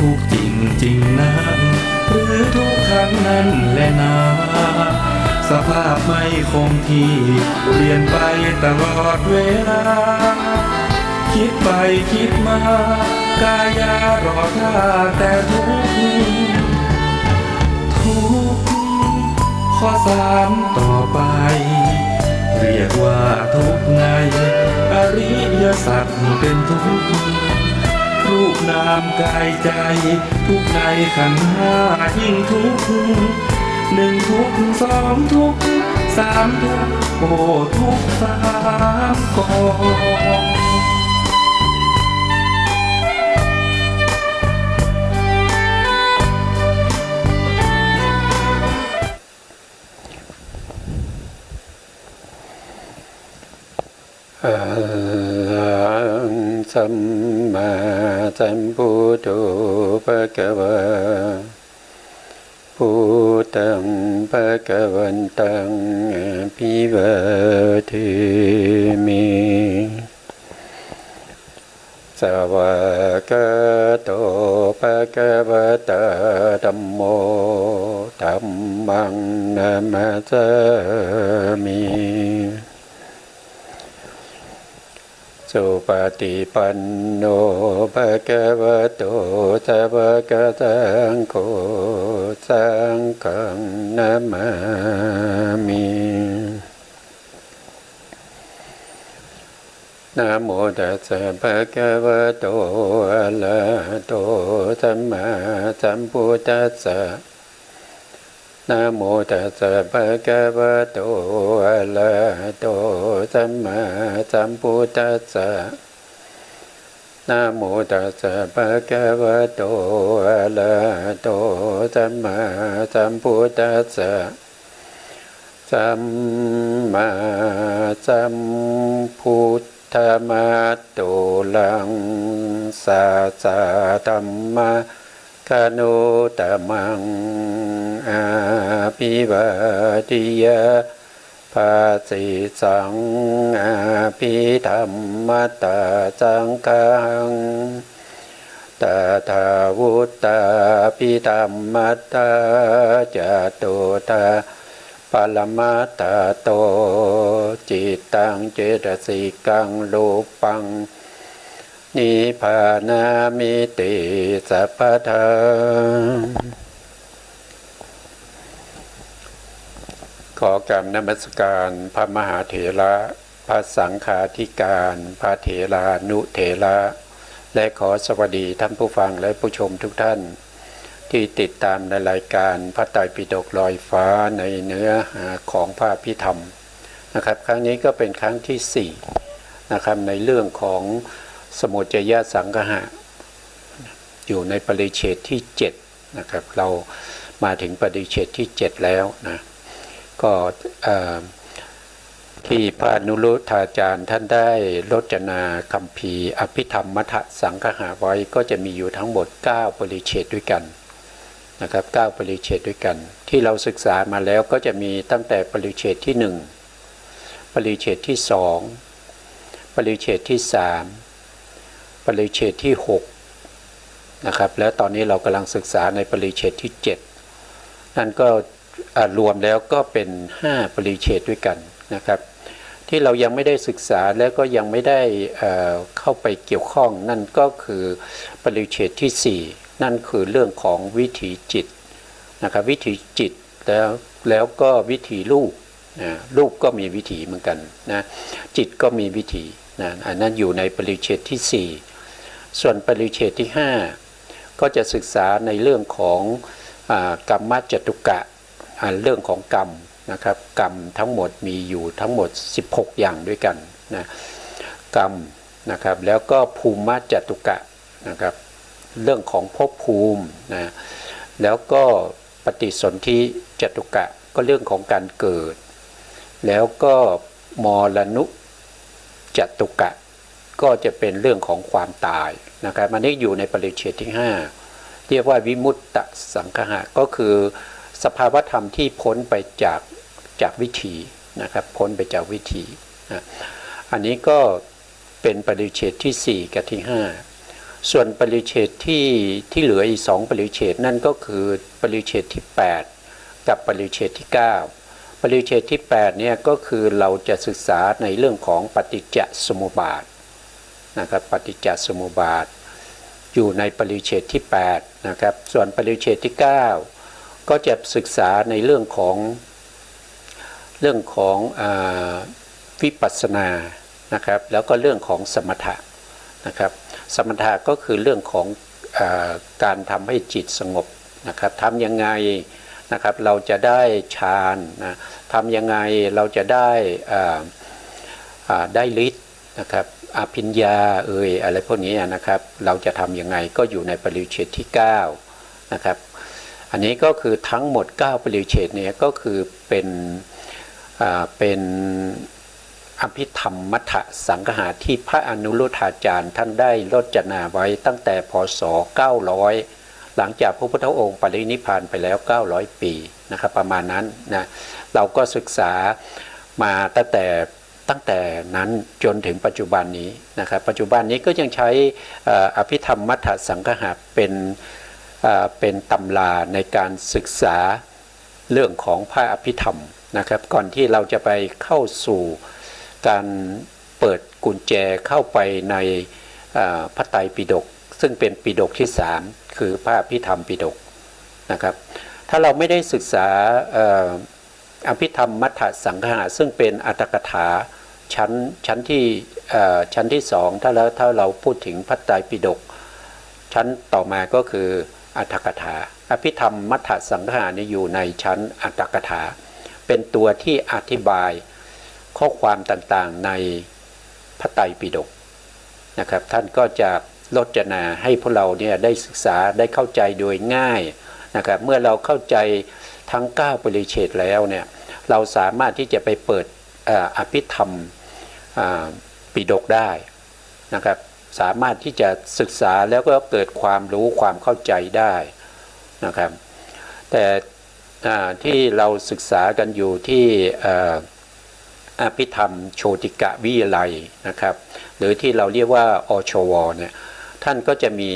ทุกจริงจริงนั้นหรือทุกครั้งนั้นแหละนาสภาพไม่คงที่เปลี่ยนไปตลอดเวลาคิดไปคิดมากายารอท่าแต่ทุกข้อสามต่อไปเรียกว่าทุกในอริยสัจเป็นทุกรูปนามกายใจทุกในขันธ์ห้ายิ่งทุกหนึ่งทุกสองทุกสามทุกโอ้ทุกสามกองสัมมาสัมพุทโธภะคะวะพุทธังภะคะวันตังอภิวาเทมิสวากขาโตภะคะวะตาธัมโมธัมมังนามัสสามิสุปฏิปันโนภะคะวะโตสาวกสังโฆสังฆังนามามินะโมตัสสะภะคะวะโตอะระหะโตสัมมาสัมพุทธัสสะนะโมตัสสะภะคะวะโตอะระหะโตสัมมาสัมพุทธัสสะนะโมตัสสะภะคะวะโตอะระหะโตสัมมาสัมพุทธัสสะสัมมาสัมพุทธมัตโตลังสาสะธัมมะคโนตมังอาภิวาทิยาภาสิสังอาภิธรรมตาสังฆังตถาวุตตาภิธรรมตาจตุตาปรมัตตโตจิตตังเจตสิกังรูปังนิพพานามิติสัพพทาขอกราบนมัสการพระมหาเถระพระสังฆาธิการพระเถรานุเถระและขอสวัสดีท่านผู้ฟังและผู้ชมทุกท่านที่ติดตามในรายการพระไตรปิฎกลอยฟ้าในเนื้อหาของพระอภิธรรมนะครับครั้งนี้ก็เป็นครั้งที่4นะครับในเรื่องของสมุจยสังคหะอยู่ในปริเฉดที่7นะครับเรามาถึงปริเฉดที่7แล้วนะก็ที่พระอนุรุทธาจารย์ท่านได้รจนาคัมภีร์อภิธรรมมัทธสังคหะไว้ก็จะมีอยู่ทั้งหมด9ปริเฉดด้วยกันนะครับ9ปริเฉดด้วยกันที่เราศึกษามาแล้วก็จะมีตั้งแต่ปริเฉดที่1ปริเฉดที่2ปริเฉดที่3ปริเฉดที่6นะครับแล้วตอนนี้เรากำลังศึกษาในปริเฉดที่7นั่นก็รวมแล้วก็เป็น5ปริเฉดด้วยกันนะครับที่เรายังไม่ได้ศึกษาแล้วก็ยังไม่ได้เข้าไปเกี่ยวข้องนั่นก็คือปริเฉดที่4นั่นคือเรื่องของวิถีจิตนะครับวิถีจิตแล้วก็วิถีรูปรูปก็มีวิถีเหมือนกันนะจิตก็มีวิถีนะอันนั้นอยู่ในปริเฉดที่4ส่วนปริเฉดที่5ก็จะศึกษาในเรื่องของกรรมจตุกะเรื่องของกรรมนะครับกรรมทั้งหมดมีอยู่ทั้งหมด16อย่างด้วยกันนะกรรมนะครับแล้วก็ภูมิจตุกะนะครับเรื่องของภพภูมินะแล้วก็ปฏิสนธิจตุกะก็เรื่องของการเกิดแล้วก็มรณุจตุกะก็จะเป็นเรื่องของความตายนะครับมันนี้อยู่ในปริเฉดที่5เรียกว่าวิมุตตสังคหะก็คือสภาวธรรมที่พ้นไปจากวิถีนะครับพ้นไปจากวิถีอันนี้ก็เป็นปริเฉดที่4กับที่5 ส่วนปริเฉดที่เหลืออีก2ปริเฉดนั่นก็คือปริเฉดที่8กับปริเฉดที่9ปริเฉดที่8เนี่ยก็คือเราจะศึกษาในเรื่องของปฏิจจสมุปบาทนะครับปฏิจจสมุปบาทอยู่ในปริเฉดที่8นะครับส่วนปริเฉดที่9ก็จะศึกษาในเรื่องของวิปัสสนานะครับแล้วก็เรื่องของสมถะนะครับสมถะก็คือเรื่องของการทำให้จิตสงบนะครับทำยังไงนะครับเราจะได้ฌานนะทำยังไงเราจะได้ฤทธิ์นะครับอภิญญาอะไรพวกนี้นะครับเราจะทำยังไงก็อยู่ในปริเฉดที่9นะครับอันนี้ก็คือทั้งหมด9ปริเฉดเนี่ยก็คือเป็นอภิธรรมมัทธสังฆาที่พระอนุรุทธาจารย์ท่านได้รจนาไว้ตั้งแต่พศ900หลังจากพระพุทธองค์ปรินิพพานไปแล้ว900ปีนะครับประมาณนั้นนะเราก็ศึกษามาตั้งแต่นั้นจนถึงปัจจุบันนี้นะครับปัจจุบันนี้ก็ยังใช้อภิธรรมมัทธสังฆาเป็นตำราในการศึกษาเรื่องของพระอภิธรรมนะครับก่อนที่เราจะไปเข้าสู่การเปิดกุญแจเข้าไปในพระไตรปิฎกซึ่งเป็นปิฎกที่3คือพระอภิธรรมปิฎกนะครับถ้าเราไม่ได้ศึกษาอภิธรรมมัทธสังฆาซึ่งเป็นอรรถกถาชั้นที่2ถ้าเราพูดถึงพระไตรปิฎกชั้นต่อมาก็คืออรรถกถาอภิธรรมมัทธสังฆานี่อยู่ในชั้นอรรถกถาเป็นตัวที่อธิบายข้อความต่างๆในพระไตรปิฎกนะครับท่านก็จะรจนาให้พวกเราเนี่ยได้ศึกษาได้เข้าใจโดยง่ายนะครับเมื่อเราเข้าใจทั้ง9ปริเฉดแล้วเนี่ยเราสามารถที่จะไปเปิดอภิธรรมปิฎกได้นะครับสามารถที่จะศึกษาแล้วก็เกิดความรู้ความเข้าใจได้นะครับแต่ที่เราศึกษากันอยู่ที่อภิธรรมโชติกะวิไลนะครับหรือที่เราเรียกว่าอชวเนี่ยท่านก็จะมี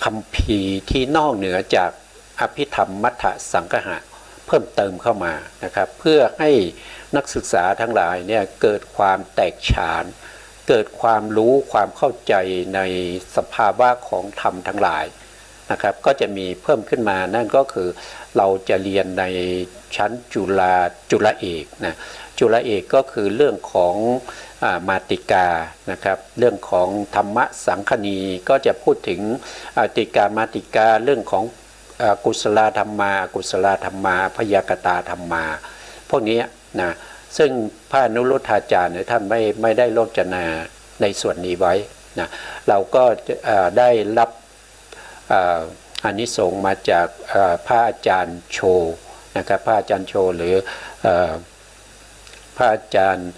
คัมภีร์ที่นอกเหนือจากอภิธรรมมัทธสังฆะเพิ่มเติมเข้ามานะครับเพื่อให้นักศึกษาทั้งหลายเนี่ยเกิดความแตกฉานเกิดความรู้ความเข้าใจในสภาวะของธรรมทั้งหลายนะครับก็จะมีเพิ่มขึ้นมานั่นก็คือเราจะเรียนในชั้นจุฬาเอกนะจุฬาเอกก็คือเรื่องของมาติกานะครับเรื่องของธรรมสังคณีก็จะพูดถึงติกามาติกาเรื่องของกุศลธรรมากุศลธรรมาพยากตาธรรมาพวกนี้นะซึ่งพระอนุรุทธาจารย์ท่านไม่ได้รจนาในส่วนนี้ไว้นะเราก็ได้รับอานิสงส์มาจากพระอาจารย์โชนะครับพระอาจารย์โชหรือพระอาจารย์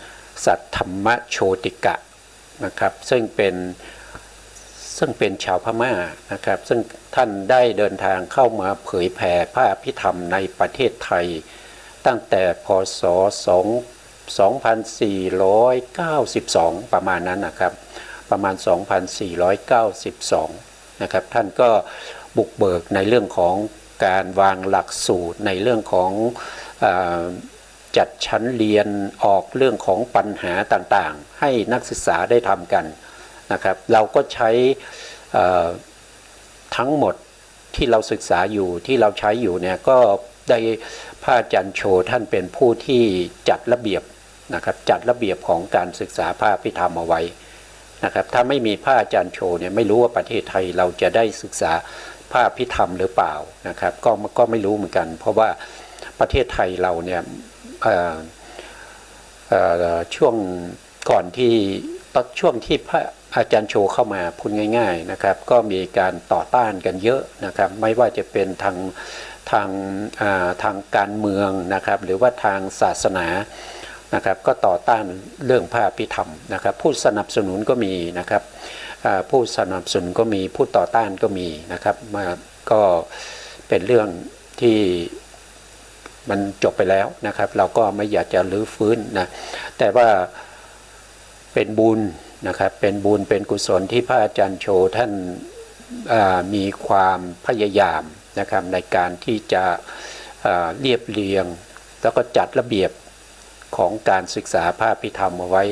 สัทธรรมโชติกะนะครับซึ่งเป็นชาวพม่านะครับซึ่งท่านได้เดินทางเข้ามาเผยแผ่พระอภิธรรมในประเทศไทยตั้งแต่พศ2492ประมาณนั้นนะครับประมาณ2492นะครับท่านก็บุกเบิกในเรื่องของการวางหลักสูตรในเรื่องของจัดชั้นเรียนออกเรื่องของปัญหาต่างๆให้นักศึกษาได้ทำกันนะครับเราก็ใช้ทั้งหมดที่เราศึกษาอยู่ที่เราใช้อยู่เนี่ยก็ได้พระอาจารย์โชท่านเป็นผู้ที่จัดระเบียบนะครับจัดระเบียบของการศึกษาพระอภิธรรมเอาไว้นะครับถ้าไม่มีพระอาจารย์โชเนี่ยไม่รู้ว่าประเทศไทยเราจะได้ศึกษาพระอภิธรรมหรือเปล่านะครับก็ไม่รู้เหมือนกันเพราะว่าประเทศไทยเราเนี่ยช่วงก่อนที่ช่วงที่พระอาจารย์โชเข้ามาพูดง่ายๆนะครับก็มีการต่อต้านกันเยอะนะครับไม่ว่าจะเป็นทางการเมืองนะครับหรือว่าทางศาสนานะครับก็ต่อต้านเรื่องพระอภิธรรมนะครับผู้สนับสนุนก็มีนะครับผู้สนับสนุนก็มีผู้ต่อต้านก็มีนะครับก็เป็นเรื่องที่มันจบไปแล้วนะครับเราก็ไม่อยากจะรื้อฟื้นนะแต่ว่าเป็นบุญ นะครับเป็นบุญเป็นกุศลที่พระอาจารย์โชท่านมีความพยายามนะครับในการที่จะเรียบเรียงแล้วก็จัดระเบียบของการศึกษาพระอภิธรรมเอาไว้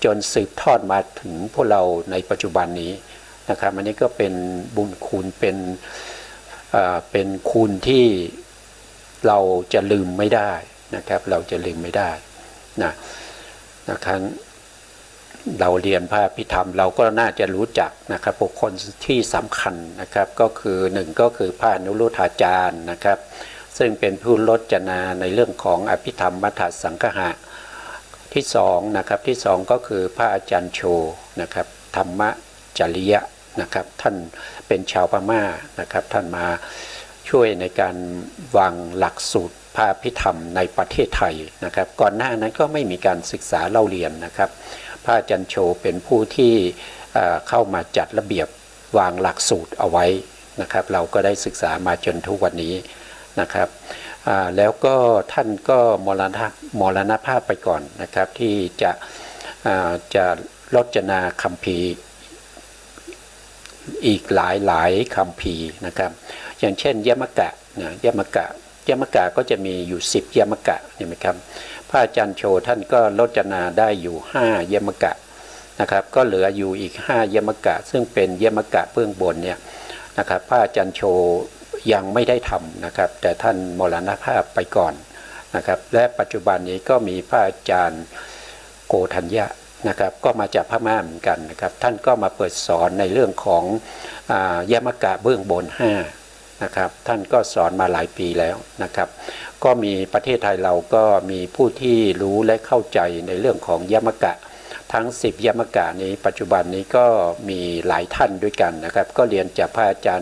จนสืบทอดมาถึงพวกเราในปัจจุบันนี้นะครับอันนี้ก็เป็นบุญคุณเป็นคุณที่เราจะลืมไม่ได้นะครับเราจะลืมไม่ได้นะครับเราเรียนพระอภิธรรมเราก็น่าจะรู้จักนะครับบุคคลที่สำคัญนะครับก็คือหนึ่งก็คือพระอนุรุทธาจารย์นะครับซึ่งเป็นผู้รจนาในเรื่องของอภิธรรมมัทธสังคหะที่สองนะครับที่สองก็คือพระอาจารย์โชนะครับธรรมจริยะนะครับท่านเป็นชาวพม่านะครับท่านมาช่วยในการวางหลักสูตรพระอภิธรรมในประเทศไทยนะครับก่อนหน้านั้นก็ไม่มีการศึกษาเล่าเรียนนะครับพระอาจารย์โชเป็นผู้ที่เข้ามาจัดระเบียบวางหลักสูตรเอาไว้นะครับเราก็ได้ศึกษามาจนทุกวันนี้นะครับแล้วก็ท่านก็มรณภาพไปก่อนนะครับที่จะรจนาคัมภีร์อีกหลายคัมภีร์นะครับอย่างเช่นยมกะนะยมกะก็จะมีอยู่10ยมกะเห็นไหมครับพระอาจารย์โชท่านก็รจนาได้อยู่5ยมกะนะครับก็เหลืออยู่อีก5ยมกะซึ่งเป็นยมกะเบื้องบนเนี่ยนะครับพระอาจารย์โชยังไม่ได้ทำนะครับแต่ท่านมรณภาพไปก่อนนะครับและปัจจุบันนี้ก็มีพระอาจารย์โกธัญญะนะครับก็มาจากพม่าเหมือนกันนะครับท่านก็มาเปิดสอนในเรื่องของยมกะเบื้องบน5นะครับท่านก็สอนมาหลายปีแล้วนะครับก็มีประเทศไทยเราก็มีผู้ที่รู้และเข้าใจในเรื่องของยมกะทั้ง10ยมกะนี้ปัจจุบันนี้ก็มีหลายท่านด้วยกันนะครับก็เรียนจากพระอาจา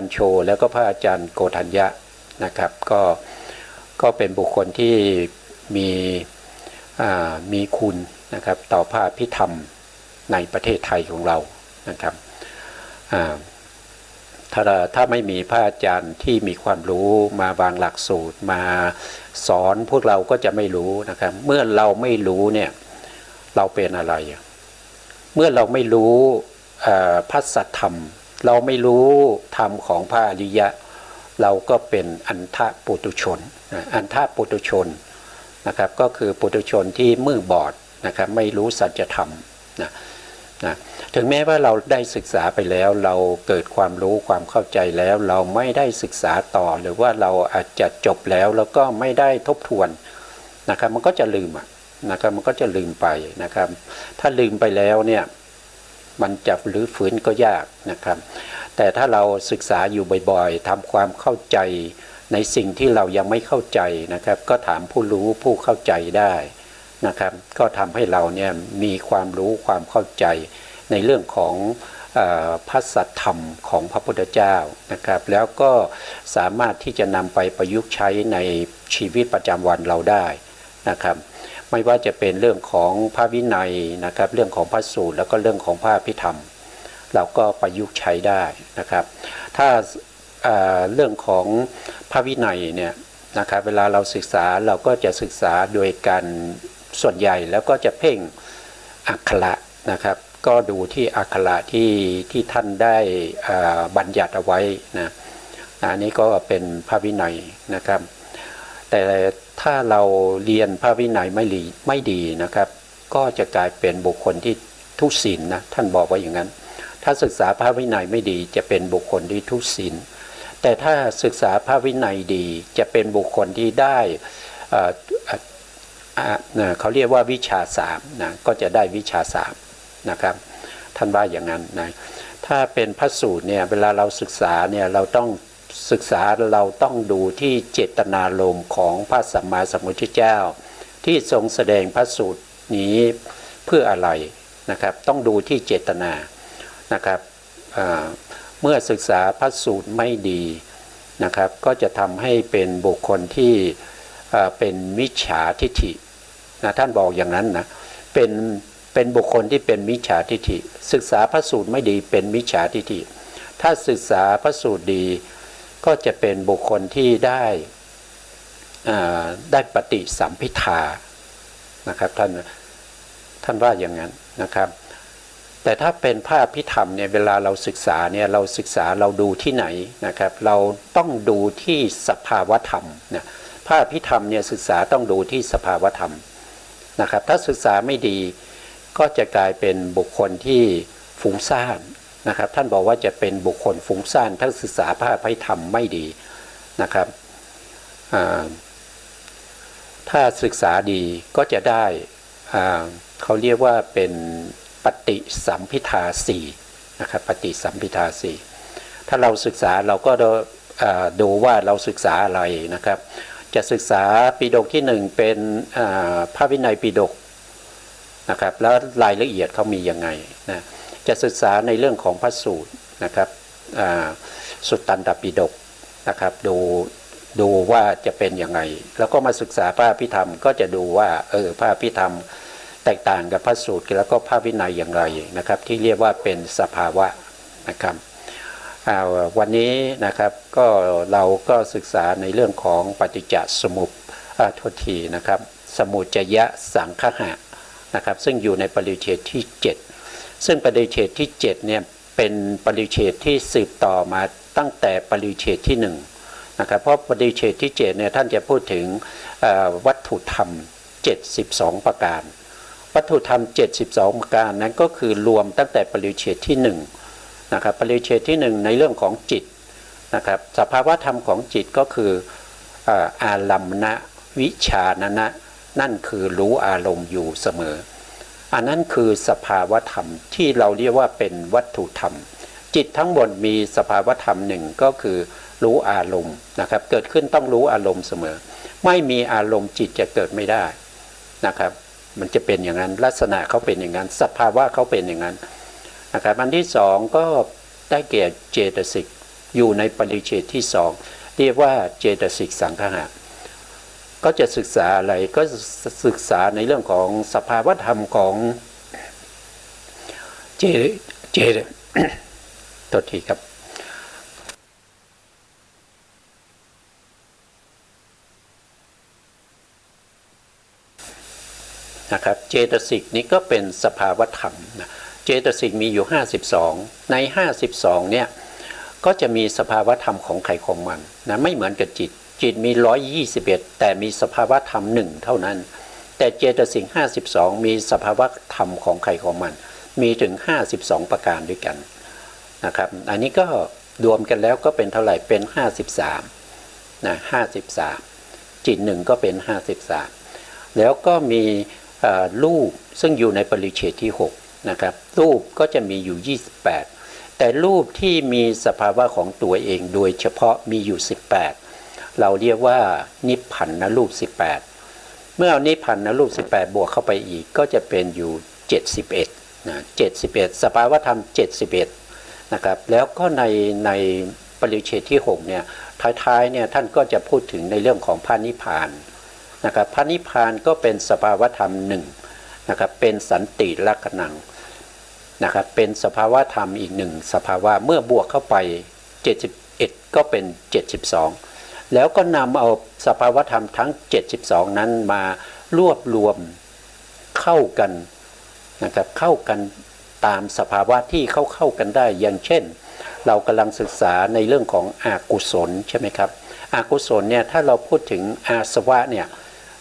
รย์โชแล้วก็พระอาจารย์โกธัญญะนะครับก็เป็นบุคคลที่มีคุณนะครับต่อพระอภิธรรมในประเทศไทยของเรานะครับถ้าไม่มีพระอาจารย์ที่มีความรู้มาวางหลักสูตรมาสอนพวกเราก็จะไม่รู้นะครับเมื่อเราไม่รู้เนี่ยเราเป็นอะไรเมื่อเราไม่รู้พระสัทธรรมเราไม่รู้ธรรมของพระอริยะเราก็เป็นอันทะปุถุชนอันทะปุถุชนนะครับก็คือปุถุชนที่มืดบอดนะครับไม่รู้สัจธรรมนะถึงแม้ว่าเราได้ศึกษาไปแล้วเราเกิดความรู้ความเข้าใจแล้วเราไม่ได้ศึกษาต่อหรือว่าเราอาจจะจบแล้วก็ไม่ได้ทบทวนนะครับมันก็จะลืมนะครับมันก็จะลืมไปนะครับถ้าลืมไปแล้วเนี่ยมันจะรื้อฟื้นก็ยากนะครับแต่ถ้าเราศึกษาอยู่บ่อยๆทำความเข้าใจในสิ่งที่เรายังไม่เข้าใจนะครับก็ถามผู้รู้ผู้เข้าใจได้นะครับก็ทำให้เราเนี่ยมีความรู้ความเข้าใจในเรื่องของพระสัทธรรมของพระพุทธเจ้านะครับแล้วก็สามารถที่จะนำไปประยุกต์ใช้ในชีวิตประจำวันเราได้นะครับไม่ว่าจะเป็นเรื่องของพระวินัยนะครับเรื่องของพระสูตรแล้วก็เรื่องของพระอภิธรรมเราก็ประยุกต์ใช้ได้นะครับถ้าเรื่องของพระวินัยเนี่ยนะครับเวลาเราศึกษาเราก็จะศึกษาโดยการส่วนใหญ่แล้วก็จะเพ่งอักขระนะครับก็ดูที่อักขระที่ท่านได้บัญญัติเอาไว้นะอันนี้ก็เป็นพระวินัยนะครับแต่ถ้าเราเรียนพระวินัยไม่ดีนะครับก็จะกลายเป็นบุคคลที่ทุศีลนะท่านบอกว่าอย่างนั้นถ้าศึกษาพระวินัยไม่ดีจะเป็นบุคคลที่ทุศีลแต่ถ้าศึกษาพระวินัยดีจะเป็นบุคคลที่ได้เขาเรียกว่าวิชา3นะก็จะได้วิชา3นะครับท่านว่าอย่างนั้นนะถ้าเป็นพระสูตรเนี่ยเวลาเราศึกษาเนี่ยเราต้องศึกษาเราต้องดูที่เจตนารมณ์ของพระสัมมาสัมพุทธเจ้าที่ทรงแสดงพระสูตรนี้เพื่ออะไรนะครับต้องดูที่เจตนานะครับเมื่อศึกษาพระสูตรไม่ดีนะครับก็จะทำให้เป็นบุคคลที่เป็นมิจฉาทิฏฐินะท่านบอกอย่างนั้นนะเป็นบุคคลที่เป็นมิจฉาทิฏฐิศึกษาพระสูตรไม่ดีเป็นมิจฉาทิฏฐิถ้าศึกษาพระสูตรดีก็จะเป็นบุคคลที่ได้ปฏิสัมภิทานะครับท่านว่าอย่างนั้น นะครับแต่ถ้าเป็นพระอภิธรรมเนี่ยเวลาเราศึกษาเนี่ยเราดูที่ไหนนะครับเราต้องดูที่สภาวธรรมนะพระอภิธรรมเนี่ยศึกษาต้องดูที่สภาวธรรมนะครับถ้าศึกษาไม่ดีก็จะกลายเป็นบุคคลที่ฟุ้งซ่านนะครับท่านบอกว่าจะเป็นบุคคลฟุ้งซ่านถ้าศึกษาพระอภิธรรมไม่ดีนะครับถ้าศึกษาดีก็จะได้เขาเรียกว่าเป็นปฏิสัมภิทาสี่นะครับปฏิสัมภิทาสี่ถ้าเราศึกษาเราก็ดูว่าเราศึกษาอะไรนะครับจะศึกษาปิฎกที่หนึ่งเป็นพระวินัยปิฎกนะครับแล้วรายละเอียดเขามียังไงนะจะศึกษาในเรื่องของพระสูตรนะครับสุตตันตปิฎกนะครับดูว่าจะเป็นยังไงแล้วก็มาศึกษาพระอภิธรรมก็จะดูว่าพระอภิธรรมแตกต่างกับพระสูตรแล้วก็พระวินัยอย่างไรนะครับที่เรียกว่าเป็นสภาวะนะครับวันนี้นะครับก็เราก็ศึกษาในเรื่องของปฏิจจสมุปโทษทีนะครับสมุจจยสังคหะนะครับซึ่งอยู่ในปริเฉดที่7ซึ่งปริเฉดที่7เนี่ยเป็นปริเฉดที่สืบต่อมาตั้งแต่ปริเฉดที่1นะครับเพราะปริเฉดที่7เนี่ยท่านจะพูดถึงวัตถุธรรม72ประการวัตถุธรรม72ประการนั้นก็คือรวมตั้งแต่ปริเฉดที่1นะครับปริเฉดที่1ในเรื่องของจิตนะครับสภาวะธรรมของจิตก็คืออารัมมณวิชานนะนั่นคือรู้อารมณ์อยู่เสมออันนั้นคือสภาวะธรรมที่เราเรียกว่าเป็นวัตถุธรรมจิตทั้งหมดมีสภาวะธรรมหนึ่งก็คือรู้อารมณ์นะครับเกิดขึ้นต้องรู้อารมณ์เสมอไม่มีอารมณ์จิตจะเกิดไม่ได้นะครับมันจะเป็นอย่างนั้นลักษณะเขาเป็นอย่างนั้นสภาวะเขาเป็นอย่างนั้นนะครับอันที่สองก็ได้แก่เจตสิกอยู่ในปริเฉดที่สองเรียกว่าเจตสิกสังคหะก็จะศึกษาอะไรก็ศึกษาในเรื่องของสภาวธรรมของเจตัวทีครับนะครับเจตสิกนี้ก็เป็นสภาวธรรมนะเจตสิกมีอยู่52ใน52เนี่ยก็จะมีสภาวธรรมของใครของมันนะไม่เหมือนกับจิตมี121แต่มีสภาวธรรม1เท่านั้นแต่เจตสิก52มีสภาวธรรมของใครของมันมีถึง52ประการด้วยกันนะครับอันนี้ก็รวมกันแล้วก็เป็นเท่าไหร่เป็น53นะ53จิต1ก็เป็น53แล้วก็มีรูปซึ่งอยู่ในปริเฉดที่6นะครับรูปก็จะมีอยู่28แต่รูปที่มีสภาวะของตัวเองโดยเฉพาะมีอยู่18เราเรียกว่านิพพันธรูป18เมื่อเอานิพพันธรูป18บวกเข้าไปอีกก็จะเป็นอยู่71นะ71สภาวะธรรม71นะครับแล้วก็ในปริเฉดที่6เนี่ยท้ายๆเนี่ยท่านก็จะพูดถึงในเรื่องของพระนิพพานนะครับพระนิพพานก็เป็นสภาวธรรมหนึ่งนะครับเป็นสันติลักขณังนะครับเป็นสภาวธรรมอีกหนึ่งสภาวะเมื่อบวกเข้าไป71ก็เป็น72แล้วก็นำเอาสภาวธรรมทั้ง72นั้นมารวบรวมเข้ากันนะครับเข้ากันตามสภาวะที่เข้ากันได้อย่างเช่นเรากำลังศึกษาในเรื่องของอกุศลใช่ไหมครับอกุศลเนี่ยถ้าเราพูดถึงอาสวะเนี่ย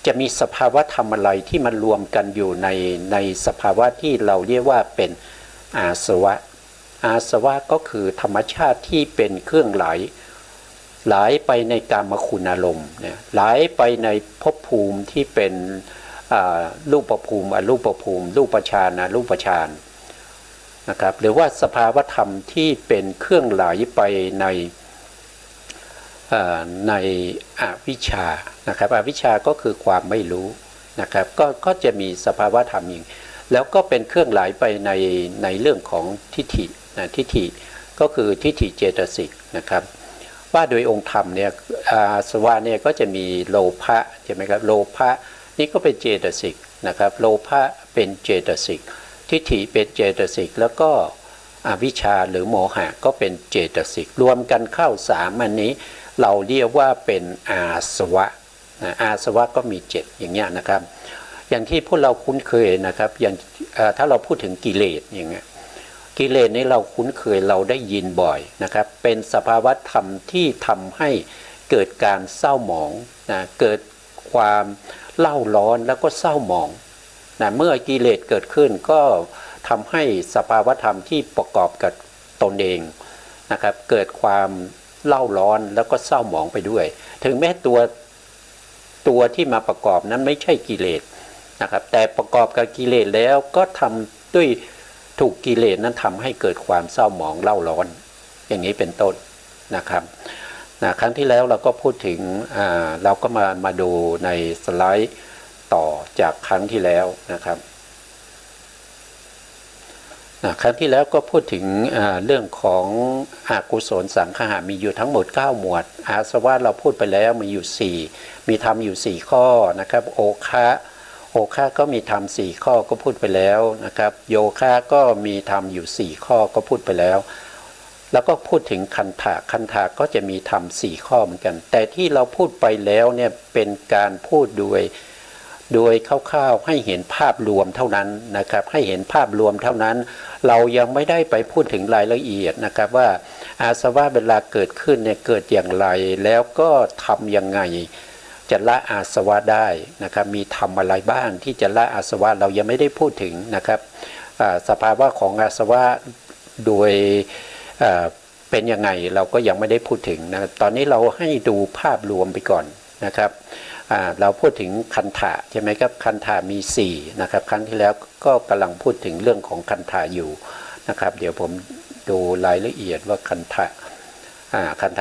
จะมีสภาวะธรรมอะไรที่มันรวมกันอยู่ในสภาวะที่เราเรียกว่าเป็นอาสวะอาสวะก็คือธรรมชาติที่เป็นเครื่องไหลไปในกามคุณอารมณ์เนี่ยไหลไปในภพภูมิที่เป็นรูปภูมิอรูปภูมิรูปฌานอรูปฌานนะครับหรือว่าสภาวธรรมที่เป็นเครื่องไหลไปในอวิชชานะครับอวิชชาก็คือความไม่รู้นะครับก็จะมีสภาวธรรมอย่างแล้วก็เป็นเครื่องไหลไปในเรื่องของทิฏฐิทิฏฐิก็คือทิฏฐิเจตสิกนะครับว่าโดยองค์ธรรมเนี่ยอาสวะเนี่ยก็จะมีโลภะใช่ไหมครับโลภะนี่ก็เป็นเจตสิกนะครับโลภะเป็นเจตสิกทิฏฐิเป็นเจตสิกแล้วก็อวิชชาหรือโมหะก็เป็นเจตสิกรวมกันเข้า3อันนี้เราเรียกว่าเป็นอาสวะอาสวะก็มี7อย่างเงี้ยนะครับอย่างที่พวกเราคุ้นเคยนะครับอย่าง ถ้าเราพูดถึงกิเลสอย่างเงี้ยกิเลสนี้เราคุ้นเคยเราได้ยินบ่อยนะครับเป็นสภาวะธรรมที่ทำให้เกิดการเศร้าหมองนะเกิดความเล่าร้อนแล้วก็เศร้าหมองนะเมื่อกิเลสเกิดขึ้นก็ทำให้สภาวะธรรมที่ประกอบกับตนเองนะครับเกิดความเล่าร้อนแล้วก็เศร้าหมองไปด้วยถึงแม้ตัวที่มาประกอบนั้นไม่ใช่กิเลสนะครับแต่ประกอบกับกิเลสแล้วก็ทำด้วยถูกกิเลสนั้นทำให้เกิดความเศร้าหมองเล่าร้อนอย่างนี้เป็นต้นนะครับครั้งที่แล้วเราก็พูดถึงเราก็มาดูในสไลด์ต่อจากครั้งที่แล้วนะครับครั้งที่แล้วก็พูดถึงเรื่องของอกุศลสังขารมีอยู่ทั้งหมด9หมวดอาสวะเราพูดไปแล้วมีอยู่4มีธรรมอยู่4ข้อนะครับโอคะก็มีธรรม4ข้อก็พูดไปแล้วนะครับโยคะก็มีธรรมอยู่4ข้อก็พูดไปแล้วแล้วก็พูดถึงคันธะก็จะมีธรรม4ข้อเหมือนกันแต่ที่เราพูดไปแล้วเนี่ยเป็นการพูดโดยคร่าวๆให้เห็นภาพรวมเท่านั้นนะครับให้เห็นภาพรวมเท่านั้นเรายังไม่ได้ไปพูดถึงรายละเอียดนะครับว่าอาสวะเวลาเกิดขึ้นเนี่ยเกิดอย่างไรแล้วก็ทำยังไงจะละอาสวะได้นะครับมีทำอะไรบ้างที่จะละอาสวะเรายังไม่ได้พูดถึงนะครับสภาวะของอาสวะโดยเป็นยังไงเราก็ยังไม่ได้พูดถึงนะตอนนี้เราให้ดูภาพรวมไปก่อนนะครับเราพูดถึงคันธะใช่ไหมครับคันธะมี4นะครับครั้งที่แล้วก็กำลังพูดถึงเรื่องของคันธะอยู่นะครับเดี๋ยวผมดูรายละเอียดว่าคันธ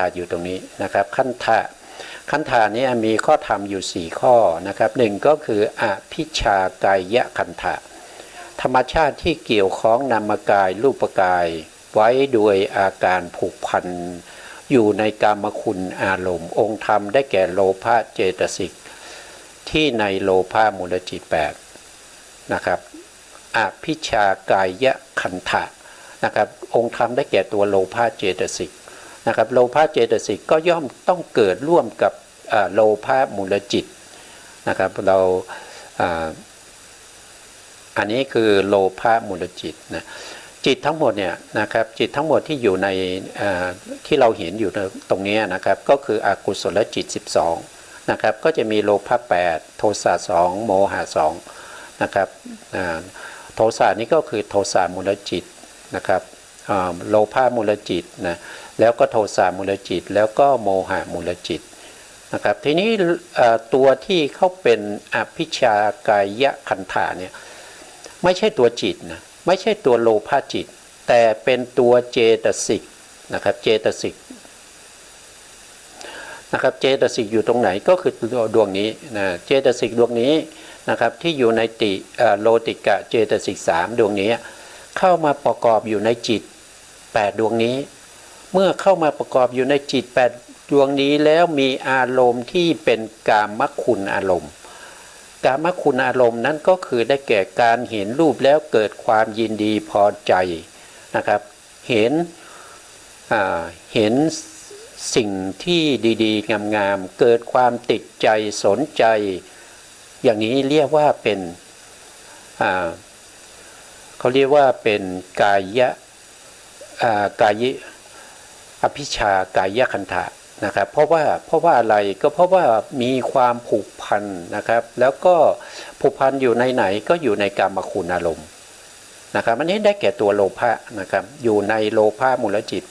ะอยู่ตรงนี้นะครับคันธะนี้มีข้อธรรมอยู่4ข้อนะครับ1ก็คืออภิชากายะคันธะธรรมชาติที่เกี่ยวข้องนามกายรูปกายไว้โดยอาการผูกพันอยู่ในกามคุณอารมณ์องค์ธรรมได้แก่โลภะเจตสิกที่ในโลภะมูลจิต8นะครับอภิชากายะคันธะนะครับองค์ธรรมได้แก่ตัวโลภะเจตสิกนะครับโลภะเจตสิกก็ย่อมต้องเกิดร่วมกับโลภะมูลจิตนะครับเราอันนี้คือโลภะมูลจิตนะจิตทั้งหมดเนี่ยนะครับจิตทั้งหมดที่อยู่ในที่เราเห็นอยู่ตรงนี้นะครับก็คืออกุศลจิต12นะครับก็จะมีโลภะ8โทสะ2โมหะ2นะครับโทสะนี้ก็คือโทสะมูลจิตนะครับโลภะมูลจิตนะแล้วก็โทสะมูลจิตแล้วก็โมหะมูลจิตนะครับทีนี้ตัวที่เขาเป็นอภิชากายะคันธะเนี่ยไม่ใช่ตัวจิตนะไม่ใช่ตัวโลภะจิตแต่เป็นตัวเจตสิกนะครับเจตสิกนะครับเจตสิกอยู่ตรงไหนก็คือดวงนี้นะเจตสิกดวงนี้นะครับที่อยู่ในโลติกะเจตสิก3ดวงนี้เข้ามาประกอบอยู่ในจิต8ดวงนี้เมื่อเข้ามาประกอบอยู่ในจิต8ดวงนี้แล้วมีอารมณ์ที่เป็นกามคุณอารมณ์กามคุณอารมณ์นั้นก็คือได้แก่การเห็นรูปแล้วเกิดความยินดีพอใจนะครับเห็นสิ่งที่ดีๆงามๆเกิดความติดใจสนใจอย่างนี้เรียกว่าเป็นเขาเรียกว่าเป็นกายะอภิชากายะคันธะนะครับเพราะว่าอะไรก็เพราะว่ามีความผูกพันนะครับแล้วก็ผูกพันอยู่ในไหนก็อยู่ในกามคุณอารมณ์นะครับอันนี้ได้แก่ตัวโลภะนะครับอยู่ในโลภะมูลจิต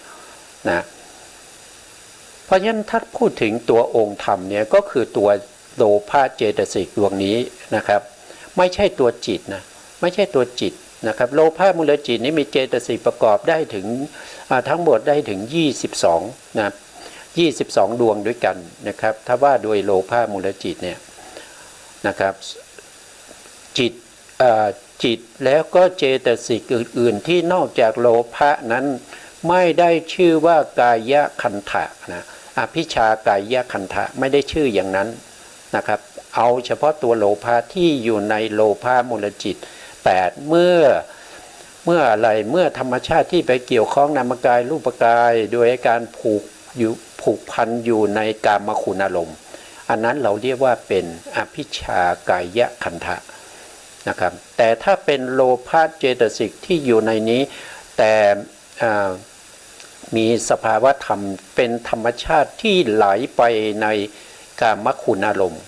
8นะเพราะฉะนั้นถ้าพูดถึงตัวองค์ธรรมเนี่ยก็คือตัวโลภะเจตสิกดวงนี้นะครับไม่ใช่ตัวจิตนะไม่ใช่ตัวจิตนะครับโลภะมูลจิตนี้มีเจตสิกประกอบได้ถึงทั้งหมดได้ถึง22นะ22ดวงด้วยกันนะครับถ้าว่าโดยโลภะมูลจิตเนี่ยนะครับจิตแล้วก็เจตสิกอื่นๆที่นอกจากโลภะนั้นไม่ได้ชื่อว่ากายะคันธะนะอภิชากายะคันธะไม่ได้ชื่ออย่างนั้นนะครับเอาเฉพาะตัวโลภะที่อยู่ในโลภะมูลจิต8เมื่ออะไรเมื่อธรรมชาติที่ไปเกี่ยวข้องนามกายรูปกายโดยการผูกพันอยู่ในกามคุณอารมณ์อันนั้นเราเรียกว่าเป็นอภิชากายะคันธะ นะครับแต่ถ้าเป็นโลภะเจตสิกที่อยู่ในนี้แต่มีสภาวะธรรมเป็นธรรมชาติที่ไหลไปในกามคุณอารมณ์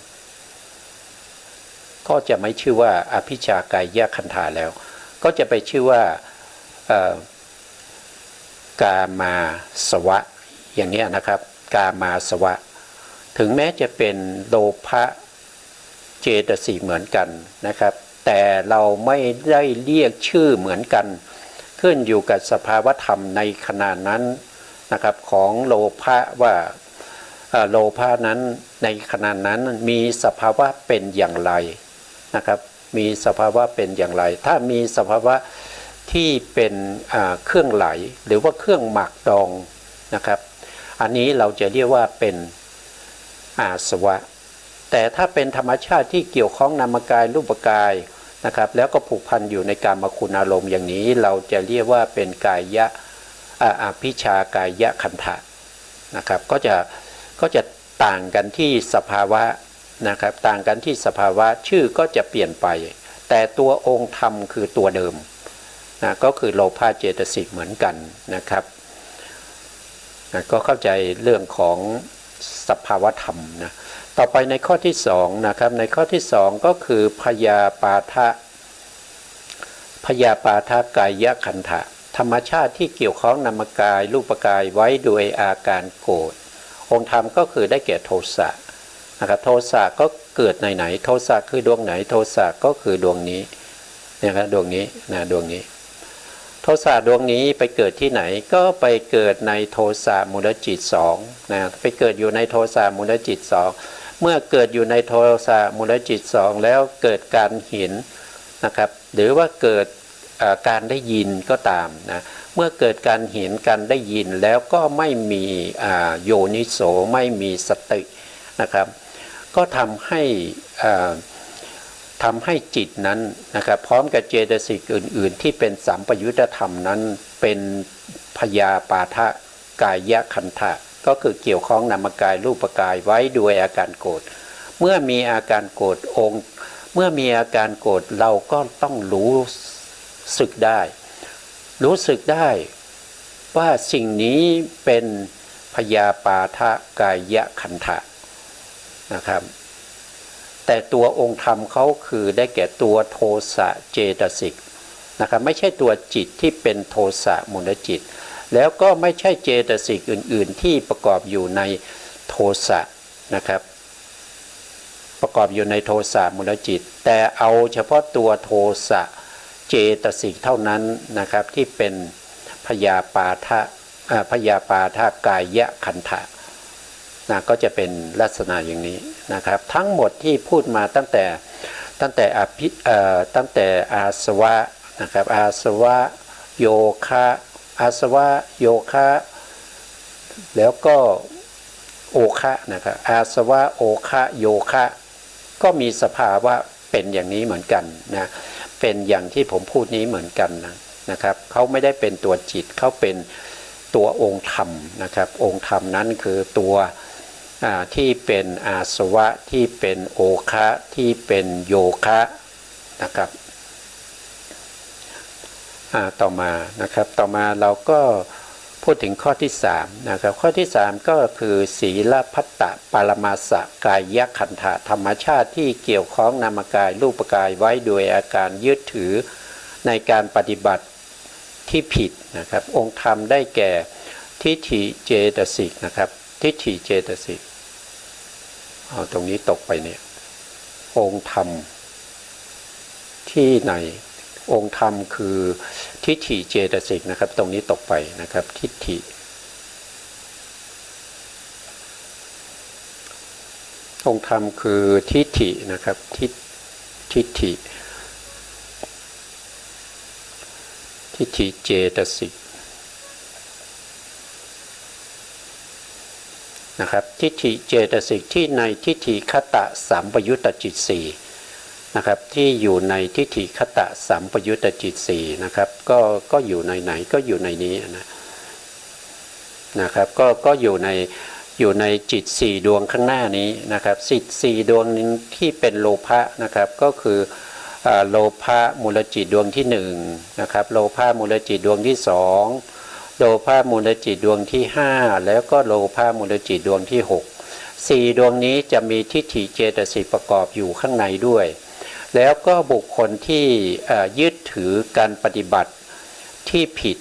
ก็จะไม่ชื่อว่าอภิชากายขันธาแล้วก็จะไปชื่อว่ากามาสวะอย่างนี้นะครับกามาสวะถึงแม้จะเป็นโลภะเจตสิกเหมือนกันนะครับแต่เราไม่ได้เรียกชื่อเหมือนกันขึ้นอยู่กับสภาวธรรมในขณะนั้นนะครับของโลภะว่าโลภะนั้นในขณะนั้นมีสภาวะเป็นอย่างไรนะครับมีสภาวะเป็นอย่างไรถ้ามีสภาวะที่เป็นเครื่องไหลหรือว่าเครื่องหมักดองนะครับอันนี้เราจะเรียกว่าเป็นอาสวะแต่ถ้าเป็นธรรมชาติที่เกี่ยวข้องนามกายรูปกายนะครับแล้วก็ผูกพันอยู่ในกามคุณอารมณ์อย่างนี้เราจะเรียกว่าเป็นกายะอภิชากายะขันธะนะครับก็จะต่างกันที่สภาวะนะครับต่างกันที่สภาวะชื่อก็จะเปลี่ยนไปแต่ตัวองค์ธรรมคือตัวเดิมนะก็คือโลภะเจตสิกเหมือนกันนะครับนะก็เข้าใจเรื่องของสภาวธรรมนะต่อไปในข้อที่สองนะครับในข้อที่สองก็คือพยาปาทะกายขันธะธรรมชาติที่เกี่ยวข้องนามกายรูปกายไว้โดยอาการโกรธองค์ธรรมก็คือได้แก่โทสะนะครับโทสะก็เกิดไหนโทสะคือดวงไหนโทสะก็คือดวงนี้นะครับดวงนี้นะดวงนี้โทสะดวงนี้ไปเกิดที่ไหนก็ไปเกิดในโทสะมูลจิตสองนะไปเกิดอยู่ในโทสะมูลจิตสองเมื่อเกิดอยู่ในโทสะมูลจิตสองแล้วเกิดการเห็นนะครับหรือว่าเกิดการได้ยินก็ตามนะเมื่อเกิดการเห็นการได้ยินแล้วก็ไม่มีโยนิโสไม่มีสตินะครับก็ทำให้จิตนั้นนะครับพร้อมกับเจตสิกอื่นๆที่เป็นสัมปยุตธรรมนั้นเป็นพยาปาทะกายขันธะก็คือเกี่ยวข้องนามกายรูปกายไว้ด้วยอาการโกรธเมื่อมีอาการโกรธเมื่อมีอาการโกรธเราก็ต้องรู้สึกได้ว่าสิ่งนี้เป็นพยาปาทะกายขันธะนะครับแต่ตัวองค์ธรรมเขาคือได้แก่ตัวโทสะเจตสิกนะครับไม่ใช่ตัวจิตที่เป็นโทสะมูลจิตแล้วก็ไม่ใช่เจตสิกอื่นๆที่ประกอบอยู่ในโทสะนะครับประกอบอยู่ในโทสะมูลจิตแต่เอาเฉพาะตัวโทสะเจตสิกเท่านั้นนะครับที่เป็นพยาปาทะกายขันธะนะก็จะเป็นลักษณะอย่างนี้นะครับทั้งหมดที่พูดมาตั้งแต่อาสวะนะครับอาสวะโยคะอาสวะโยคะแล้วก็โอคะนะครับอาสวะโอคะโยคะก็มีสภาวะเป็นอย่างนี้เหมือนกันนะเป็นอย่างที่ผมพูดนี้เหมือนกันนะครับเขาไม่ได้เป็นตัวจิตเขาเป็นตัวองค์ธรรมนะครับองค์ธรรมนั้นคือตัวที่เป็นอาสวะที่เป็นโอคะที่เป็นโยคะนะครับต่อมานะครับต่อมาเราก็พูดถึงข้อที่3นะครับข้อที่3ก็คือศีลพัตตปรมาสกายขันธะธรรมชาติที่เกี่ยวข้องนามกายรูปกายไว้โดยอาการยึดถือในการปฏิบัติที่ผิดนะครับองค์ธรรมได้แก่ทิฏฐิเจตสิกนะครับทิฏฐิเจตสิกตรงนี้ตกไปเนี่ยองค์ธรรมที่ไหนองค์ธรรมคือทิฏฐิเจตสิกนะครับตรงนี้ตกไปนะครับทิฏฐิองค์ธรรมคือทิฏฐินะครับทิฏฐิเจตสิกนะครับทิฏฐิเจตสิกที่ในทิฏฐิคตะสัมปยุตตจิต4นะครับที่อยู่ในทิฏฐิคตะสัมปยุตตจิต4นะครับก็อยู่ในไหนก็อยู่ในนี้นะครับก็อยู่ในจิต4ดวงข้างหน้านี้นะครับจิต4ดวงนี้ที่เป็นโลภะนะครับก็คือ โลภะมูลจิตดวงที่หนึ่งนะครับโลภะมูลจิตดวงที่สองโลภะมูลจิตดวงที่ห้าแล้วก็โลภะมูลจิตดวงที่หกสี่ดวงนี้จะมีทิฏฐิเจตสิกประกอบอยู่ข้างในด้วยแล้วก็บุคคลที่ยึดถือการปฏิบัติที่ผิด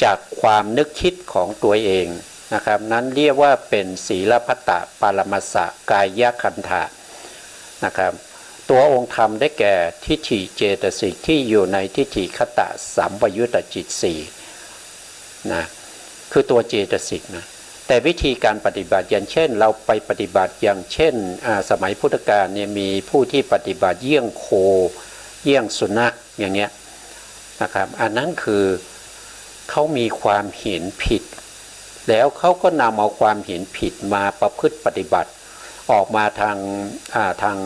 จากความนึกคิดของตัวเองนะครับนั้นเรียกว่าเป็นศีลพัตตปารมัสสะกายคันธะนะครับตัวองค์ธรรมได้แก่ทิฏฐิเจตสิกที่อยู่ในทิฏฐิคตะสัมปยุตตจิตสี่นะคือตัวเจตสิกนะแต่วิธีการปฏิบัติอย่างเช่นเราไปปฏิบัติอย่างเช่นสมัยพุทธกาลเนี่ยมีผู้ที่ปฏิบัติเยี่ยงโคเยี่ยงสุนัขอย่างเงี้ยนะครับอันนั้นคือเขามีความเห็นผิดแล้วเขาก็นำเอาความเห็นผิดมาประพฤติปฏิบัติออกมาทาง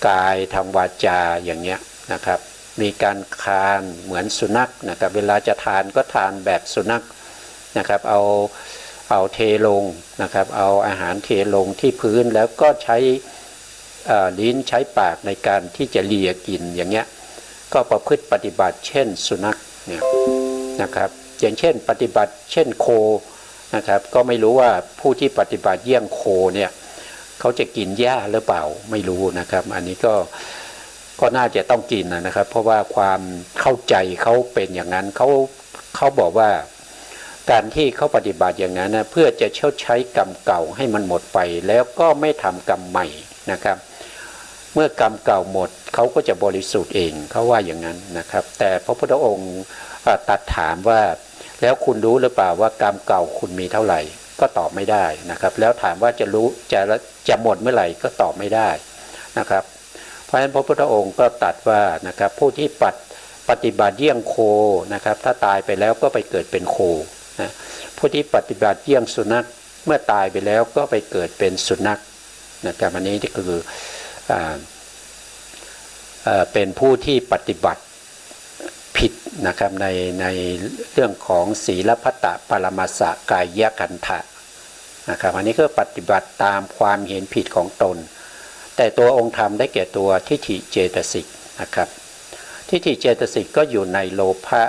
กายทางวาจาอย่างเงี้ยนะครับมีการคานเหมือนสุนัขนะครับเวลาจะทานก็ทานแบบสุนัขนะครับเอาเทลงนะครับเอาอาหารเทลงที่พื้นแล้วก็ใช้ลิ้นใช้ปากในการที่จะเลียกินอย่างเงี้ยก็ประพฤติปฏิบัติเช่นสุนัขเนี่ยนะครับอย่างเช่นปฏิบัติเช่นโคนะครับก็ไม่รู้ว่าผู้ที่ปฏิบัติเยี่ยงโคเนี่ยเขาจะกินหญ้าหรือเปล่าไม่รู้นะครับอันนี้ก็น่าจะต้องกินนะครับเพราะว่าความเข้าใจเขาเป็นอย่างนั้นเขาบอกว่าการที่เขาปฏิบัติอย่างนั้นนะเพื่อจะชดใช้กรรมเก่าให้มันหมดไปแล้วก็ไม่ทำกรรมใหม่นะครับเมื่อกรรมเก่าหมดเขาก็จะบริสุทธิ์เองเขาว่าอย่างนั้นนะครับแต่พระพุทธองค์ตัดถามว่าแล้วคุณรู้หรือเปล่าว่ากรรมเก่าคุณมีเท่าไหร่ก็ตอบไม่ได้นะครับแล้วถามว่าจะรู้จะหมดเมื่อไหร่ก็ตอบไม่ได้นะครับเพราะฉะนั้นพระพุทธองค์ก็ตรัสว่านะครับผู้ที่ปฏิบัติเยี่ยงโคนะครับถ้าตายไปแล้วก็ไปเกิดเป็นโคนะผู้ที่ปฏิบัติเยี่ยงสุนัขเมื่อตายไปแล้วก็ไปเกิดเป็นสุนัขนะครับอันนี้ก็คือเป็นผู้ที่ปฏิบัติผิดนะครับในเรื่องของศีลพัตตปรมัสสะกายคันธะนะครับอันนี้ก็ปฏิบัติตามความเห็นผิดของตนแต่ตัวองค์ธรรมได้แก่ตัวทิฏฐิเจตสิกนะครับทิฏฐิเจตสิกก็อยู่ในโลภะ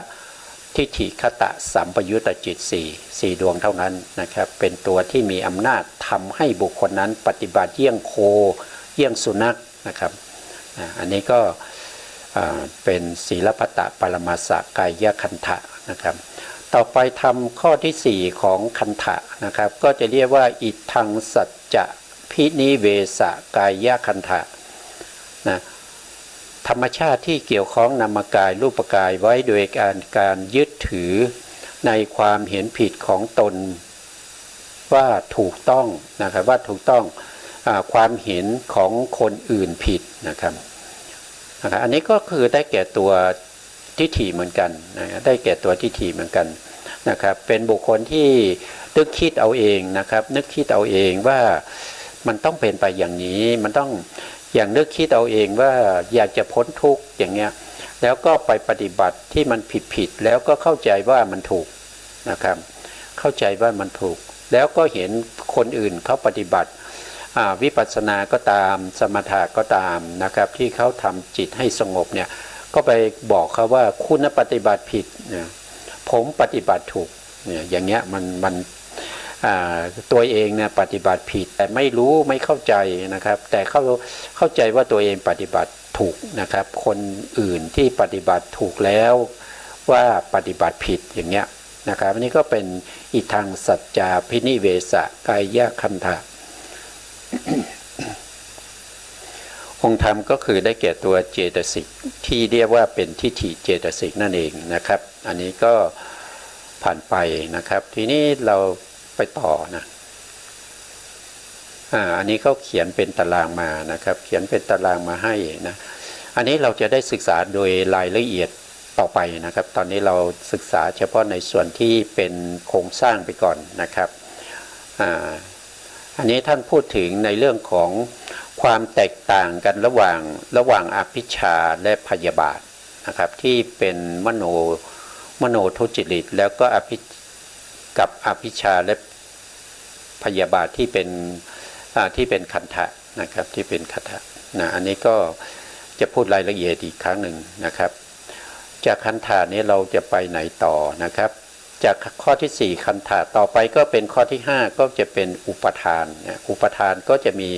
ทิฏฐิคตะสัมปยุตตจิตสี่ดวงเท่านั้นนะครับเป็นตัวที่มีอำนาจทำให้บุคคลนั้นปฏิบัติเยี่ยงโคเยี่ยงสุนัขนะครับอันนี้ก็เป็นศีลพัตตปรมัสสะกายคันธะนะครับต่อไปทำข้อที่4ของคันธะนะครับก็จะเรียกว่าอิทังสัจจะพินิเวสกายคันธะนะธรรมชาติที่เกี่ยวข้องนามกายรูปกายไว้โดยการยึดถือในความเห็นผิดของตนว่าถูกต้องนะครับว่าถูกต้องความเห็นของคนอื่นผิดนะครับอันนี้ก็คือได้แก่ตัวทิฏฐิเหมือนกันนะได้แก่ตัวทิฏฐิเหมือนกันนะครับเป็นบุคคลที่นึกคิดเอาเองนะครับนึกคิดเอาเองว่ามันต้องเป็นไปอย่างนี้มันต้องอย่างนึกคิดเอาเองว่าอยากจะพ้นทุกข์อย่างเงี้ยแล้วก็ไปปฏิบัติที่มันผิดแล้วก็เข้าใจว่ามันถูกนะครับเข้าใจว่ามันถูกแล้วก็เห็นคนอื่นเขาปฏิบัติวิปัสสนาก็ตามสมถะก็ตามนะครับที่เขาทำจิตให้สงบเนี่ยก็ไปบอกเขาว่าคุณปฏิบัติผิดเนี่ยผมปฏิบัติถูกเนี่ยอย่างเงี้ยมันตัวเองเนี่ยปฏิบัติผิดแต่ไม่รู้ไม่เข้าใจนะครับแต่เข้าใจว่าตัวเองปฏิบัติถูกนะครับคนอื่นที่ปฏิบัติถูกแล้วว่าปฏิบัติผิดอย่างเงี้ยนะครับอันนี้ก็เป็นอิทังสัจจาพินิเวสกายคันธะองค์ธรรมก็คือได้แก่ตัวเจตสิกที่เรียกว่าเป็นทิฏฐิเจตสิกนั่นเองนะครับอันนี้ก็ผ่านไปนะครับทีนี้เราไปต่อนะอันนี้เขาเขียนเป็นตารางมานะครับเขียนเป็นตารางมาให้นะอันนี้เราจะได้ศึกษาโดยรายละเอียดต่อไปนะครับตอนนี้เราศึกษาเฉพาะในส่วนที่เป็นโครงสร้างไปก่อนนะครับอันนี้ท่านพูดถึงในเรื่องของความแตกต่างกันระหว่างอภิชฌาและพยาบาทนะครับที่เป็นมโนทุจริตแล้วก็อภิชฌาและพยาบาทที่เป็นคันธะนะครับที่เป็นคันธะนะอันนี้ก็ จะพูดรายละเอียดอีกครั้งหนึ่งนะครับจากคันธานี้เราจะไปไหนต่อนะครับจากข้อที่4คันธาต่อไปก็เป็นข้อที่5ก็จะเป็นอุปทานนะอุปทานก็จะมี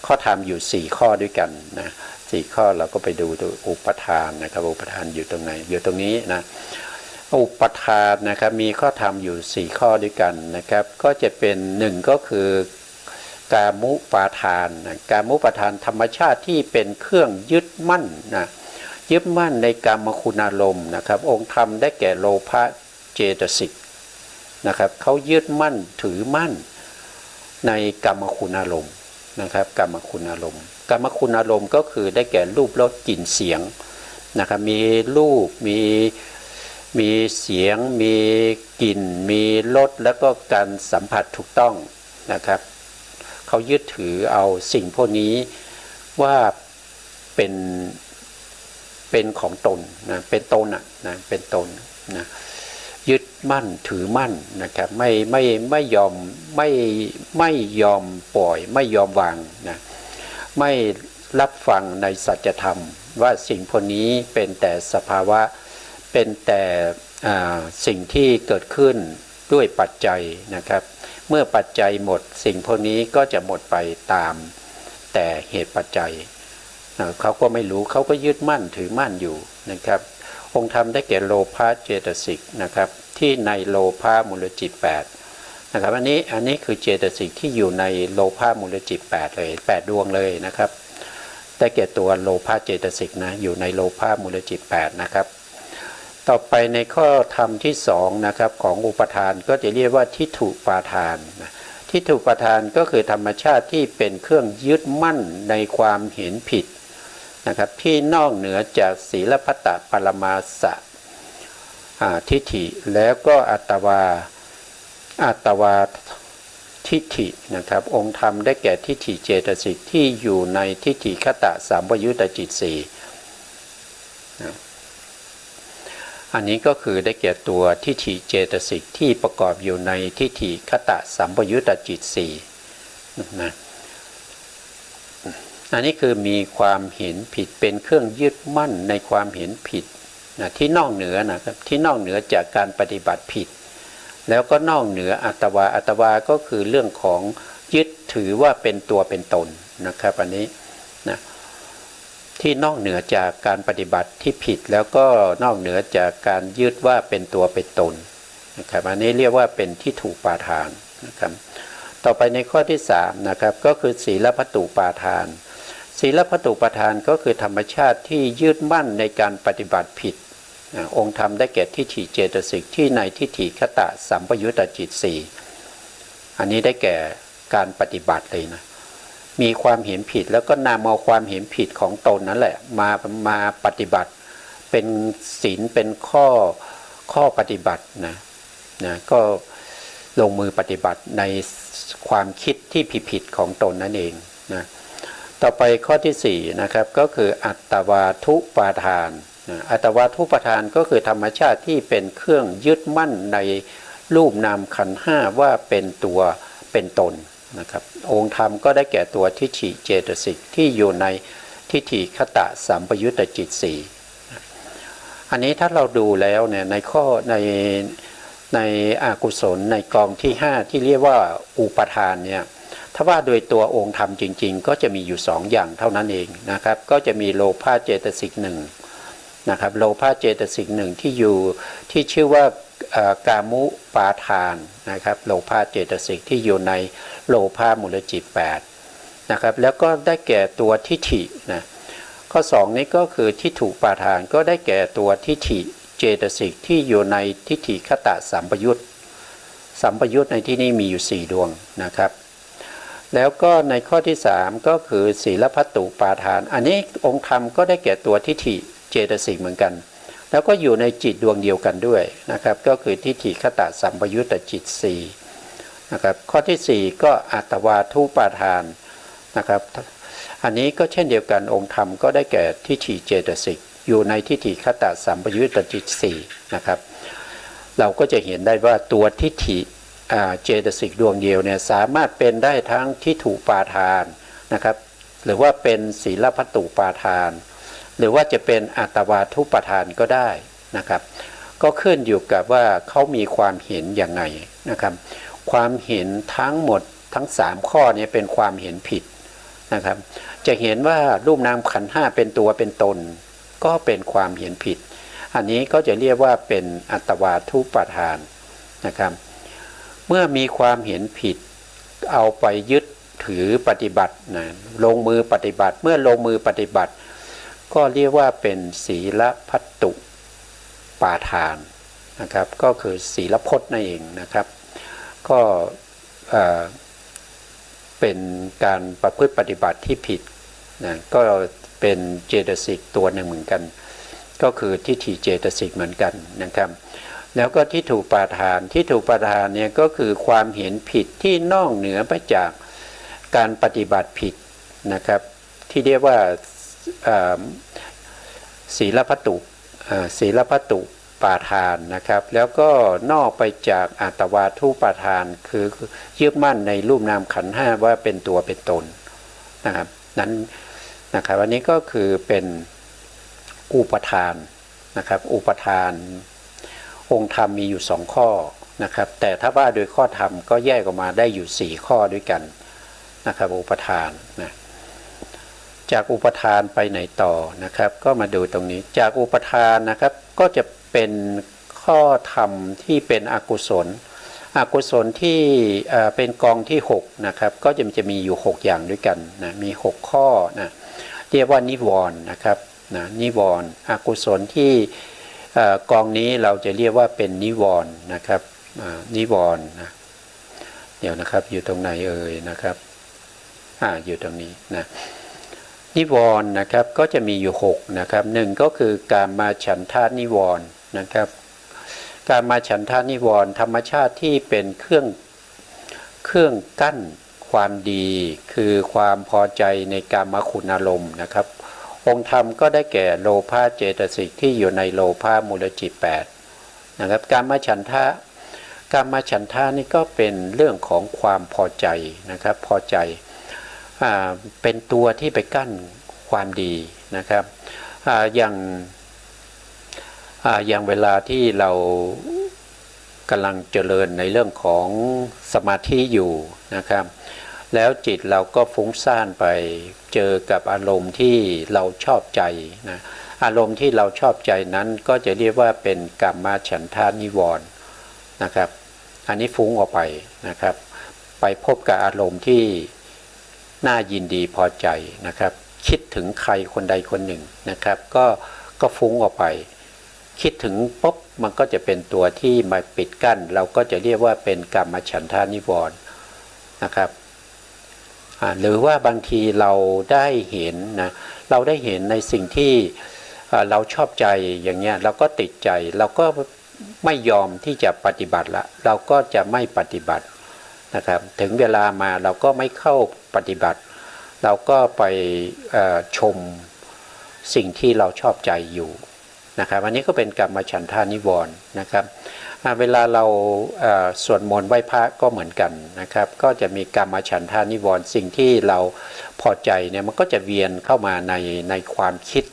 ข้อธรรมอยู่4ข้อด้วยกันนะ4ข้อเราก็ไปดูอุปทานนะครับอุปทานอยู่ตรงไหนอยู่ตรงนี้นะอุปทานนะครับมีข้อธรรมอยู่4ข้อด้วยกันนะครับก็จะเป็น1ก็คือกามุปาทานนะกามุปาทานธรรมชาติที่เป็นเครื่องยึดมั่นนะยึดมั่นในกามคุณอารมณ์นะครับองค์ธรรมได้แก่โลภะเจตสิกนะครับเขายึดมั่นถือมั่นในกามคุณอารมณ์นะครับกามคุณอารมณ์กามคุณอารมณ์ก็คือได้แก่รูปรสกลิ่นเสียงนะครับมีรูปมีเสียงมีกลิ่นมีรสแล้วก็การสัมผัสถูกต้องนะครับเขายึดถือเอาสิ่งพวกนี้ว่าเป็นของตนนะเป็นตนนะเป็นตนนะยึดมั่นถือมั่นนะครับไม่ยอมไม่ยอมปล่อยไม่ยอมวางนะไม่รับฟังในสัจธรรมว่าสิ่งพวกนี้เป็นแต่สภาวะเป็นแต่สิ่งที่เกิดขึ้นด้วยปัจจัยนะครับเมื่อปัจจัยหมดสิ่งพวกนี้ก็จะหมดไปตามแต่เหตุปัจจัยเขาก็ไม่รู้เขาก็ยึดมั่นถือมั่นอยู่นะครับองค์ธรรมได้แก่โลภะเจตสิกนะครับที่ในโลภะมูลจิต8นะครับอันนี้คือเจตสิกที่อยู่ในโลภะมูลจิต8เลย8ดวงเลยนะครับได้แก่ตัวโลภะเจตสิกนะอยู่ในโลภะมูลจิต8นะครับต่อไปในข้อธรรมที่2นะครับของอุปทานก็จะเรียกว่าทิฏฐุปาทานทิฏฐุปาทานก็คือธรรมชาติที่เป็นเครื่องยึดมั่นในความเห็นผิดนะครับที่นอกเหนือจากศีลพัตตปรมาสะทิฏฐิแล้วก็อัตวาทิฏฐินะครับองค์ธรรมได้แก่ทิฏฐิเจตสิกที่อยู่ในทิฏฐิคตะสัมปยุตตจิต4นะอันนี้ก็คือได้แก่ตัวทิฏฐิเจตสิกที่ประกอบอยู่ในทิฏฐิคตะสัมปยุตตจิต4นะอันนี้คือมีความเห็นผิดเป็นเครื่องยึดมั่นในความเห็นผิดนะที่นอกเหนือนะครับที่นอกเหนือจากการปฏิบัติผิดแล้วก็นอกเหนืออัตวาก็คือเรื่องของยึดถือว่าเป็นตัวเป็นตนนะครับอันนี้นะที่นอกเหนือจากการปฏิบัติที่ผิดแล้วก็นอกเหนือจากการยึดว่าเป็นตัวเป็นตนนะครับอันนี้เรียกว่าเป็นทิฏฐุปาทานนะครับต่อไปในข้อที่3นะครับก็คือศีลพัตตุปาทานศีลพัตตุปาทานก็คือธรรมชาติที่ยึดมั่นในการปฏิบัติผิดองค์ธรรมได้แก่ทิฏฐิเจตสิกที่ในทิฏฐิคตะสัมปยุตตจิต4อันนี้ได้แก่การปฏิบัติเลยนะมีความเห็นผิดแล้วก็นำเอาความเห็นผิดของตนนั่นแหละมาปฏิบัติเป็นศีลเป็นข้อปฏิบัตินะก็ลงมือปฏิบัติในความคิดที่ผิดของตนนั่นเองนะต่อไปข้อที่4นะครับก็คืออัตวาทุปาทานอัตวาทุปาทานก็คือธรรมชาติที่เป็นเครื่องยึดมั่นในรูปนามขันธ์5ว่าเป็นตัวเป็นตนนะครับองค์ธรรมก็ได้แก่ตัวทิฏฐิเจตสิกที่อยู่ในทิฏฐิคตะสัมปยุตตจิต4อันนี้ถ้าเราดูแล้วเนี่ยในข้อในอกุศลในกองที่5ที่เรียกว่าอุปทานเนี่ยถ้าว่าโดยตัวองค์ธรรมจริงๆก็จะมีอยู่2อย่างเท่านั้นเองนะครับก็จะมีโลภะเจตสิก1นะครับโลภะเจตสิก1ที่อยู่ที่ชื่อว่ากามุปาทานนะครับโลภะเจตสิกที่อยู่ในโลภะมูลจิต8นะครับแล้วก็ได้แก่ตัวทิฏฐินะข้อ2นี้ก็คือทิฏฐุปาทานก็ได้แก่ตัวทิฏฐิเจตสิกที่อยู่ในทิฏฐิคตะสัมปยุตในที่นี้มีอยู่4ดวงนะครับแล้วก็ในข้อที่3ก็คือศีลพัตตุปาทานอันนี้องค์ธรรมก็ได้แก่ตัวทิฏฐิเจตสิกเหมือนกันแล้วก็อยู่ในจิตดวงเดียวกันด้วยนะครับก็คือทิฏฐิคตะสัมปยุตตจิต4นะครับข้อที่4ก็อัตวาทุปาทานนะครับอันนี้ก็เช่นเดียวกันองค์ธรรมก็ได้แก่ทิฏฐิเจตสิกอยู่ในทิฏฐิคตะสัมปยุตตจิต4นะครับเราก็จะเห็นได้ว่าตัวทิฏฐิเจตสิกดวงเดียวเนี่ยสามารถเป็นได้ทั้งทิฏฐุปาทานนะครับหรือว่าเป็นศีลพัตตุปาทาน หรือว่าจะเป็นอัตวาทุปทานก็ได้นะครับก็ขึ้นอยู่กับว่าเขามีความเห็นอย่างไงนะครับความเห็นทั้งหมดทั้ง3ข้อนี้เป็นความเห็นผิดนะครับจะเห็นว่ารูปนามขันธ์5เป็นตัวเป็นตนก็เป็นความเห็นผิดอันนี้ก็จะเรียกว่าเป็นอัตวาทุปทานนะครับเมื่อมีความเห็นผิดเอาไปยึดถือปฏิบัตินะลงมือปฏิบัติเมื่อลงมือปฏิบัติก็เรียกว่าเป็นศีลพัตตุปาทานนะครับก็คือศีลพจน์นั่นเองนะครับก็เป็นการประพฤติปฏิบัติที่ผิดนะก็เป็นเจตสิกตัวหนึ่งเหมือนกันก็คือทิฏฐิเจตสิกเหมือนกันนะครับแล้วก็ที่ถูกปาทานเนี่ยก็คือความเห็นผิดที่นอกเหนือไปจากการปฏิบัติผิดนะครับที่เรียกว่าศีลพัตตุปาทานนะครับแล้วก็นอกไปจากอัตวาทุปาทานคือยึดมั่นในรูปนามขันธ์5ว่าเป็นตัวเป็นตนนะครับนั้นนะครับอันนี้ก็คือเป็นอุปทานนะครับอุปทานองค์ธรรมมีอยู่2ข้อนะครับแต่ถ้าว่าโดยข้อธรรมก็แยกออกมาได้อยู่4ข้อด้วยกันนะครับอุปทานนะจากอุปทานไปไหนต่อนะครับก็มาดูตรงนี้จากอุปทานนะครับก็จะเป็นข้อธรรมที่เป็นอกุศลที่เป็นกองที่6นะครับก็จะมีอยู่6อย่างด้วยกันนะมี6ข้อนะเรียกว่านิวรณ์นะครับนะนิวรณ์อกุศลที่กองนี้เราจะเรียกว่าเป็นนิวรณ์นะครับนิวรณ์นะเดี๋ยวนะครับอยู่ตรงไหนเอ่ยนะครับอยู่ตรงนี้นะนิวรณ์นะครับก็จะมีอยู่6นะครับ1ก็คือกามฉันทานิวรณ์นะครับกามฉันทานิวรณ์ธรรมชาติที่เป็นเครื่องกั้นความดีคือความพอใจในกามคุณอารมณ์นะครับองค์ธรรมก็ได้แก่โลภะเจตสิกที่อยู่ในโลภะมูลจิต8นะครับกามฉันทะนี่ก็เป็นเรื่องของความพอใจนะครับพอใจเป็นตัวที่ไปกั้นความดีนะครับอย่างเวลาที่เรากำลังเจริญในเรื่องของสมาธิอยู่นะครับแล้วจิตเราก็ฟุ้งซ่านไปเจอกับอารมณ์ที่เราชอบใจนะอารมณ์ที่เราชอบใจนั้นก็จะเรียกว่าเป็นกามฉันทานิวรณ์นะครับอันนี้ฟุ้งออกไปนะครับไปพบกับอารมณ์ที่น่ายินดีพอใจนะครับคิดถึงใครคนใดคนหนึ่งนะครับก็ฟุ้งออกไปคิดถึงปุ๊บมันก็จะเป็นตัวที่มาปิดกั้นเราก็จะเรียกว่าเป็นกามฉันทานิวรณ์นะครับหรือว่าบางทีเราได้เห็นนะเราได้เห็นในสิ่งที่เราชอบใจอย่างเงี้ยเราก็ติดใจเราก็ไม่ยอมที่จะปฏิบัติละเราก็จะไม่ปฏิบัตินะครับถึงเวลามาเราก็ไม่เข้าปฏิบัติเราก็ไปชมสิ่งที่เราชอบใจอยู่นะครับอันนี้ก็เป็นกามฉันทานิวรณ์นะครับเวลาเราสวดมนต์ไหว้พระก็เหมือนกันนะครับก็จะมีกามฉันทานิวรณ์สิ่งที่เราพอใจเนี่ยมันก็จะเวียนเข้ามาในความคิด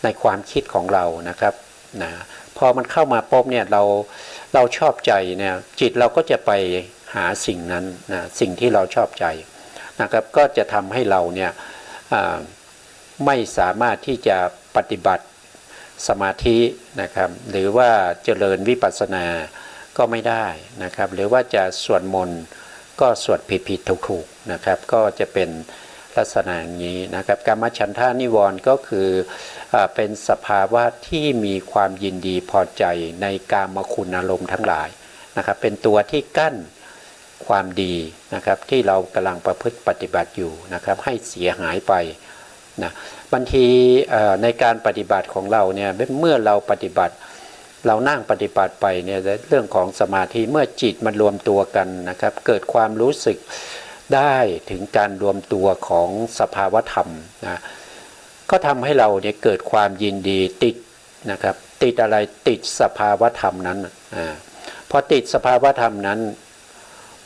ในความคิดของเรานะครับนะพอมันเข้ามาปุ๊บเนี่ยเราชอบใจเนี่ยจิตเราก็จะไปหาสิ่งนั้นนะสิ่งที่เราชอบใจนะครับก็จะทำให้เราเนี่ยไม่สามารถที่จะปฏิบัติสมาธินะครับหรือว่าเจริญวิปัสสนาก็ไม่ได้นะครับหรือว่าจะสวดมนต์ก็สวดผิดถูกนะครับก็จะเป็นลักษณะอย่างนี้นะครับกามฉันทานิวรณ์ก็คือเป็นสภาวะที่มีความยินดีพอใจในกามคุณอารมณ์ทั้งหลายนะครับเป็นตัวที่กั้นความดีนะครับที่เรากำลังประพฤติปฏิบัติอยู่นะครับให้เสียหายไปนะบางทีในการปฏิบัติของเราเนี่ยเมื่อเราปฏิบัติเรานั่งปฏิบัติไปเนี่ยเรื่องของสมาธิเมื่อจิตมันรวมตัวกันนะครับเกิดความรู้สึกได้ถึงการรวมตัวของสภาวธรรมนะก็ทำให้เราเนี่ยเกิดความยินดีติดนะครับติดอะไรติดสภาวธรรมนั้นพอติดสภาวธรรมนั้น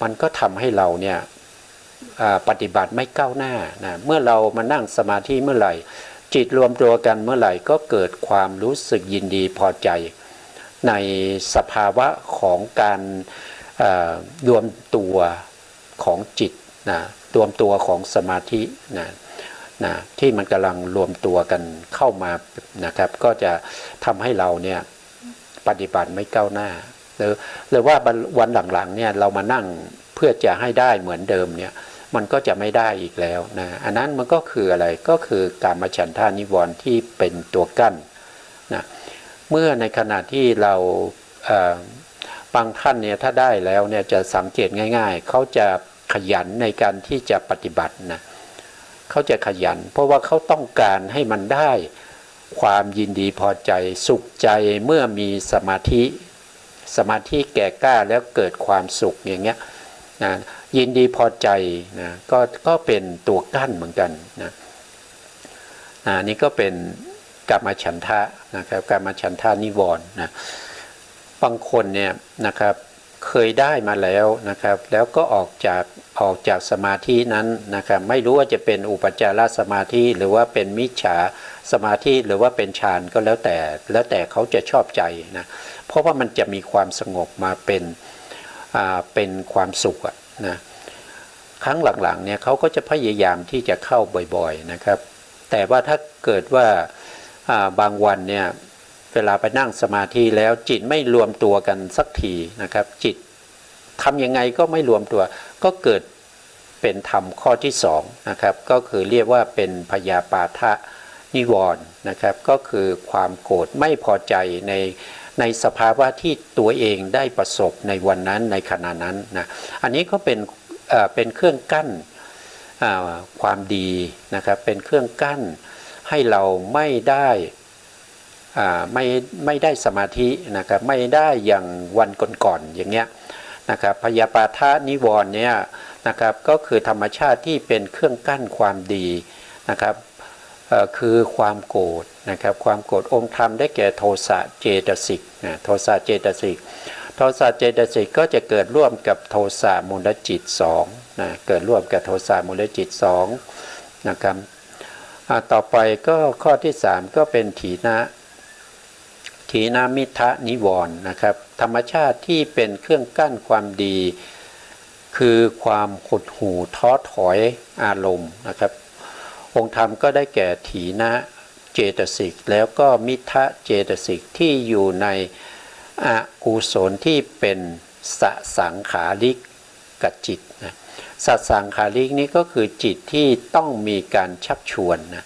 มันก็ทำให้เราเนี่ยปฏิบัติไม่ก้าวหน้านะเมื่อเรามานั่งสมาธิเมื่อไหร่ จิตรวมตัวกันเมื่อไหร่ก็เกิดความรู้สึกยินดีพอใจในสภาวะของการรวมตัวของจิตนะรวมตัวของสมาธินะที่มันกำลังรวมตัวกันเข้ามานะครับก็จะทำให้เราเนี่ยปฏิบัติไม่ก้าวหน้าหรือว่าวันหลังๆเนี่ยเรามานั่งเพื่อจะให้ได้เหมือนเดิมเนี่ยมันก็จะไม่ได้อีกแล้วนะอันนั้นมันก็คืออะไรก็คือกามฉันทานิวรณ์ที่เป็นตัวกั้นนะเมื่อในขณะที่เราบางท่านเนี่ยถ้าได้แล้วเนี่ยจะสังเกตง่ายๆเขาจะขยันในการที่จะปฏิบัตินะเขาจะขยันเพราะว่าเขาต้องการให้มันได้ความยินดีพอใจสุขใจเมื่อมีสมาธิแก่กล้าแล้วเกิดความสุขอย่างเงี้ยนะยินดีพอใจนะก็เป็นตัวกั้นเหมือนกันนะนี่ก็เป็นกามฉันทะนะครับกามฉันทานิวรณ์นะบางคนเนี่ยนะครับเคยได้มาแล้วนะครับแล้วก็ออกจากสมาธินั้นนะครับไม่รู้ว่าจะเป็นอุปจารสมาธิหรือว่าเป็นมิจฉาสมาธิหรือว่าเป็นฌานก็แล้วแต่เขาจะชอบใจนะเพราะว่ามันจะมีความสงบมาเป็นความสุขนะครั้งหลังๆเนี่ยเขาก็จะพยายามที่จะเข้าบ่อยๆนะครับแต่ว่าถ้าเกิดว่าบางวันเนี่ยเวลาไปนั่งสมาธิแล้วจิตไม่รวมตัวกันสักทีนะครับจิตทำยังไงก็ไม่รวมตัวก็เกิดเป็นธรรมข้อที่สองนะครับก็คือเรียกว่าเป็นพยาปาทะนิวรณ์นะครับก็คือความโกรธไม่พอใจในสภาวะที่ตัวเองได้ประสบในวันนั้นในขณะนั้นนะอันนี้ก็เป็นเครื่องกั้นความดีนะครับเป็นเครื่องกั้นให้เราไม่ได้สมาธินะครับไม่ได้อย่างวันก่อนๆอย่างเงี้ยนะครับพยาปาทะนิวรณ์เนี่ยนะครับก็คือธรรมชาติที่เป็นเครื่องกั้นความดีนะครับคือความโกรธนะครับความโกรธองค์ธรรมได้แก่โทสะเจตสิกนะโทสะเจตสิกก็จะเกิดร่วมกับโทสะมูลจิต2นะเกิดร่วมกับโทสะมูลจิต2นะครับต่อไปก็ข้อที่3ก็เป็นถีนามิทะนิวรณ์นะครับธรรมชาติที่เป็นเครื่องกั้นความดีคือความหดหู่ท้อถอยอารมณ์นะครับองค์ธรรมก็ได้แก่ถีนะเจตสิกแล้วก็มิทะเจตสิกที่อยู่ในอกุศลที่เป็นสสังขาริกกับจิตนะสสังขาริกนี้ก็คือจิตที่ต้องมีการชักชวนนะ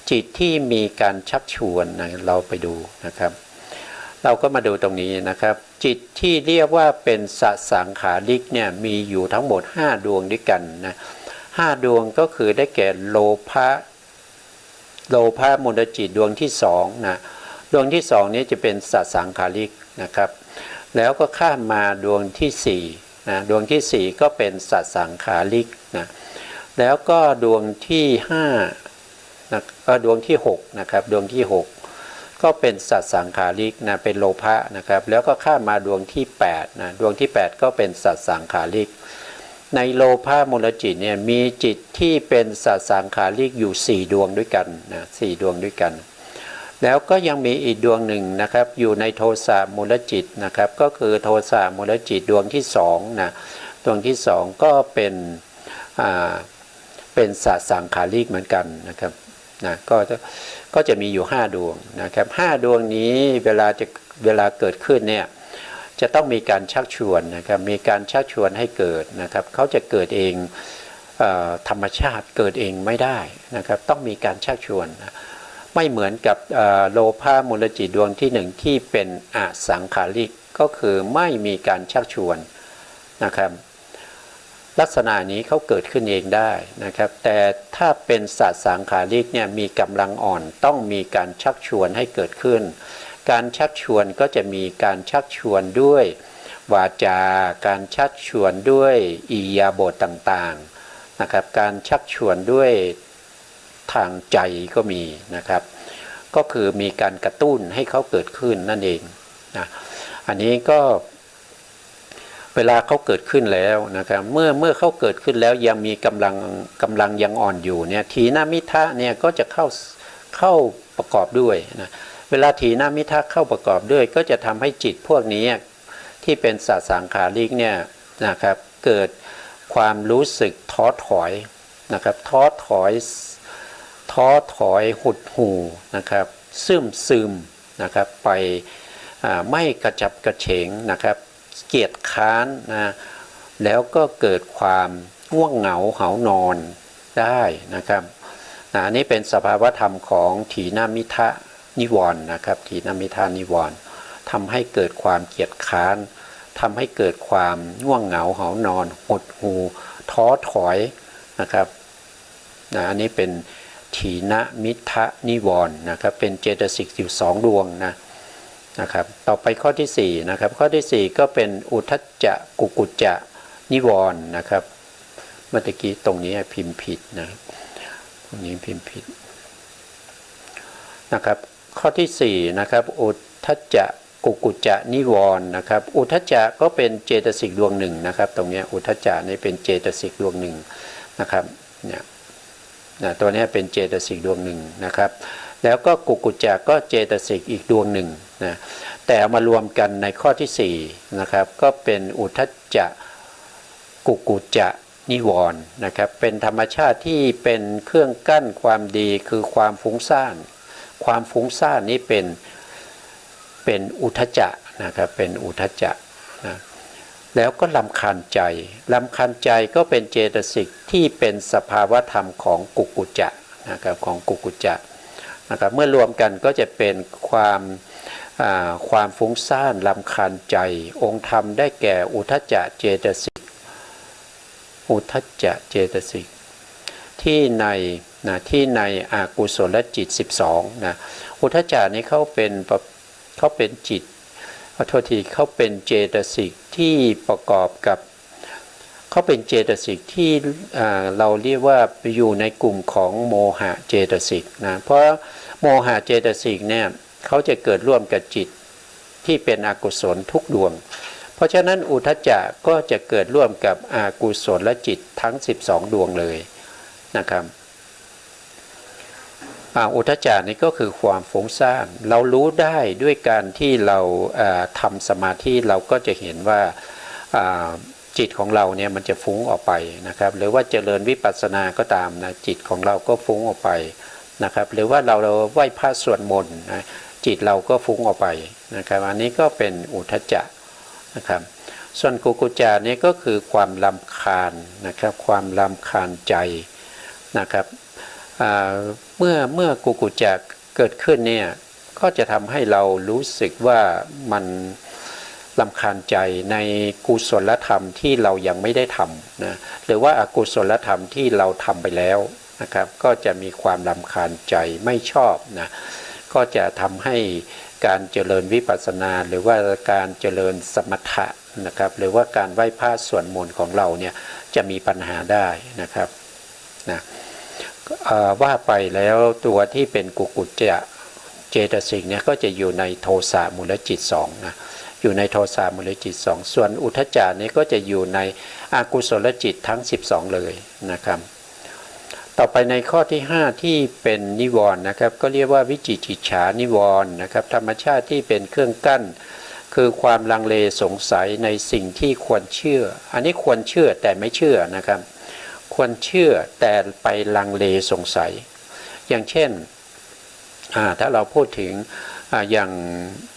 จิตที่มีการชักชวนนะเราไปดูนะครับเราก็มาดูตรงนี้นะครับจิตที่เรียกว่าเป็นสสังขาริกเนี่ยมีอยู่ทั้งหมด5ดวงด้วยกันนะ5ดวงก็คือได้แก่โลภะมูลจิตดวงที่2นะดวงที่2นี้จะเป็นสสังขาริกนะครับแล้วก็ข้ามมาดวงที่4นะดวงที่4ก็เป็นสสังขาริกนะแล้วก็ดวงที่5นะดวงที่6นะครับดวงที่6ก็เป็นสัตสังขาริกนะเป็นโลภะนะครับแล้วก็ข้ามมาดวงที่8นะดวงที่8ก็เป็นสัตสังขาริกในโลภะมูลจิตเนี่ยมีจิตที่เป็นสัตสังขาริกอยู่4ดวงด้วยกันนะ4ดวงด้วยกันแล้วก็ยังมีอีกดวงหนึ่งนะครับอยู่ในโทสะมูลจิตนะครับก็คือโทสะมูลจิตดวงที่2นะดวงที่2ก็เป็นสัตสังขาริกเหมือนกันนะครับนะก็จะมีอยู่5ดวงนะครับ5ดวงนี้เวลาเกิดขึ้นเนี่ยจะต้องมีการชักชวนนะครับมีการชักชวนให้เกิดนะครับเขาจะเกิดเองธรรมชาติเกิดเองไม่ได้นะครับต้องมีการชักชวนนะไม่เหมือนกับโลภะมูลจิตดวงที่1ที่เป็นอสังขาริกก็คือไม่มีการชักชวนนะครับลักษณะนี้เขาเกิดขึ้นเองได้นะครับแต่ถ้าเป็นสัตสังขาริกเนี่ยมีกำลังอ่อนต้องมีการชักชวนให้เกิดขึ้นการชักชวนก็จะมีการชักชวนด้วยวาจาการชักชวนด้วยอิริยาบถต่างๆนะครับการชักชวนด้วยทางใจก็มีนะครับก็คือมีการกระตุ้นให้เขาเกิดขึ้นนั่นเองนะอันนี้ก็เวลาเขาเกิดขึ้นแล้วนะครับเมื่อเขาเกิดขึ้นแล้วยังมีกำลังยังอ่อนอยู่เนี่ยถีนมิทะเนี่ยก็จะเข้ เข้าประกอบด้วยนะเวลาถีนมิทะเข้าประกอบด้วยก็จะทำให้จิตพวกนี้ที่เป็นสัตสังขาริกเนี่ยนะครับเกิดความรู้สึกท้อถอยนะครับท้อถอยหดหู่นะครับซึมนะครับไปไม่กระจับกระเฉงนะครับเกียจค้านนะแล้วก็เกิดความง่วงเหงาหานอนได้นะครับอันนี้เป็นสภาวธรรมของถีนมิทะนิวรณ์นะครับถีนมิทะนิวรณ์ทำให้เกิดความเกียจค้านทำให้เกิดความง่วงเหงาหานอนหดหู่ท้อถอยนะครับอันนี้เป็นถีนมิทะนิวรณ์นะครับเป็นเจตสิกอยู่2ดวงนะครับต่อไปข้อที่4นะครับข้อที่4ก็เป็นอุทธัจจะกุกุจจะนิวรณ์นะครับเมื่อกี้ตรงนี้พิมพ์ผิดนะตรงนี้พิมพ์ผิดนะครับข้อที่4นะครับอุทธัจจะกุกุจจะนิวรณ์นะครับอุทธัจจะก็เป็นเจตสิกดวงหนึ่งนะครับตรงนี้อุทธัจจะนี่เป็นเจตสิกดวงหนึ่งนะครับเนี่ยตัวนี้เป็นเจตสิกดวงหนึ่งนะครับแล้วก็กุกุจจะก็เจตสิกอีกดวงหนึ่งนะแต่เอามารวมกันในข้อที่4นะครับก็เป็นอุทธัจจะกุกุจจะนิวรณ์นะครับเป็นธรรมชาติที่เป็นเครื่องกั้นความดีคือความฟุ้งซ่านความฟุ้งซ่านนี้เป็นอุทธัจจะนะครับเป็นอุทธัจจะนะแล้วก็รำคาญใจก็เป็นเจตสิกที่เป็นสภาวธรรมของกุกุจจะนะครับของกุกุจจะนะครับเมื่อรวมกันก็จะเป็นความฟุ้งซ่านรำคาญใจองค์ธรรมได้แก่อุทธัจจะเจตสิกที่ในอกุศลจิต12นะอุทธัจจะนี้เขาเป็นจิตเขาเป็นเจตสิกที่ประกอบกับเขาเป็นเจตสิกที่เราเรียกว่าอยู่ในกลุ่มของโมหะเจตสิกนะเพราะโมหะเจตสิกเนี่ยเขาจะเกิดร่วมกับจิตที่เป็นอกุศลทุกดวงเพราะฉะนั้นอุทธัจจะก็จะเกิดร่วมกับอกุศลและจิตทั้ง12ดวงเลยนะครับอุทธัจจะนี่ก็คือความฟุ้งซ่านเรารู้ได้ด้วยการที่เราทำสมาธิเราก็จะเห็นว่าจิตของเราเนี่ยมันจะฟุ้งออกไปนะครับหรือว่าเจริญวิปัสสนาก็ตามนะจิตของเราก็ฟุ้งออกไปนะครับหรือว่าเราไหว้พระสวดมนต์นะจิตเราก็ฟุ้งออกไปนะครับอันนี้ก็เป็นอุทธัจจะนะครับส่วนกุกุจจะนี่ก็คือความรำคาญนะครับความรำคาญใจนะครับเมื่อกุกุจจะเกิดขึ้นเนี่ยก็จะทำให้เรารู้สึกว่ามันรำคาญใจในกุศลธรรมที่เรายังไม่ได้ทำนะหรือว่าอกุศลธรรมที่เราทำไปแล้วนะครับก็จะมีความรำคาญใจไม่ชอบนะก็จะทำให้การเจริญวิปัสสนาหรือว่าการเจริญสมถะนะครับหรือว่าการไหว้พระสวดมนต์ของเราเนี่ยจะมีปัญหาได้นะครับนะว่าไปแล้วตัวที่เป็นกุกุจจะเจตสิกเนี่ยก็จะอยู่ในโทสะมูลจิต2นะอยู่ในโทสะมูลจิต2ส่วนอุทธัจจะนี่ก็จะอยู่ในอกุศลจิตทั้ง12เลยนะครับต่อไปในข้อที่5ที่เป็นนิวรณ์นะครับก็เรียกว่าวิจิกิจฉานิวรณ์นะครับธรรมชาติที่เป็นเครื่องกั้นคือความลังเลสงสัยในสิ่งที่ควรเชื่ออันนี้ควรเชื่อแต่ไม่เชื่อนะครับควรเชื่อแต่ไปลังเลสงสัยอย่างเช่นถ้าเราพูดถึงอย่าง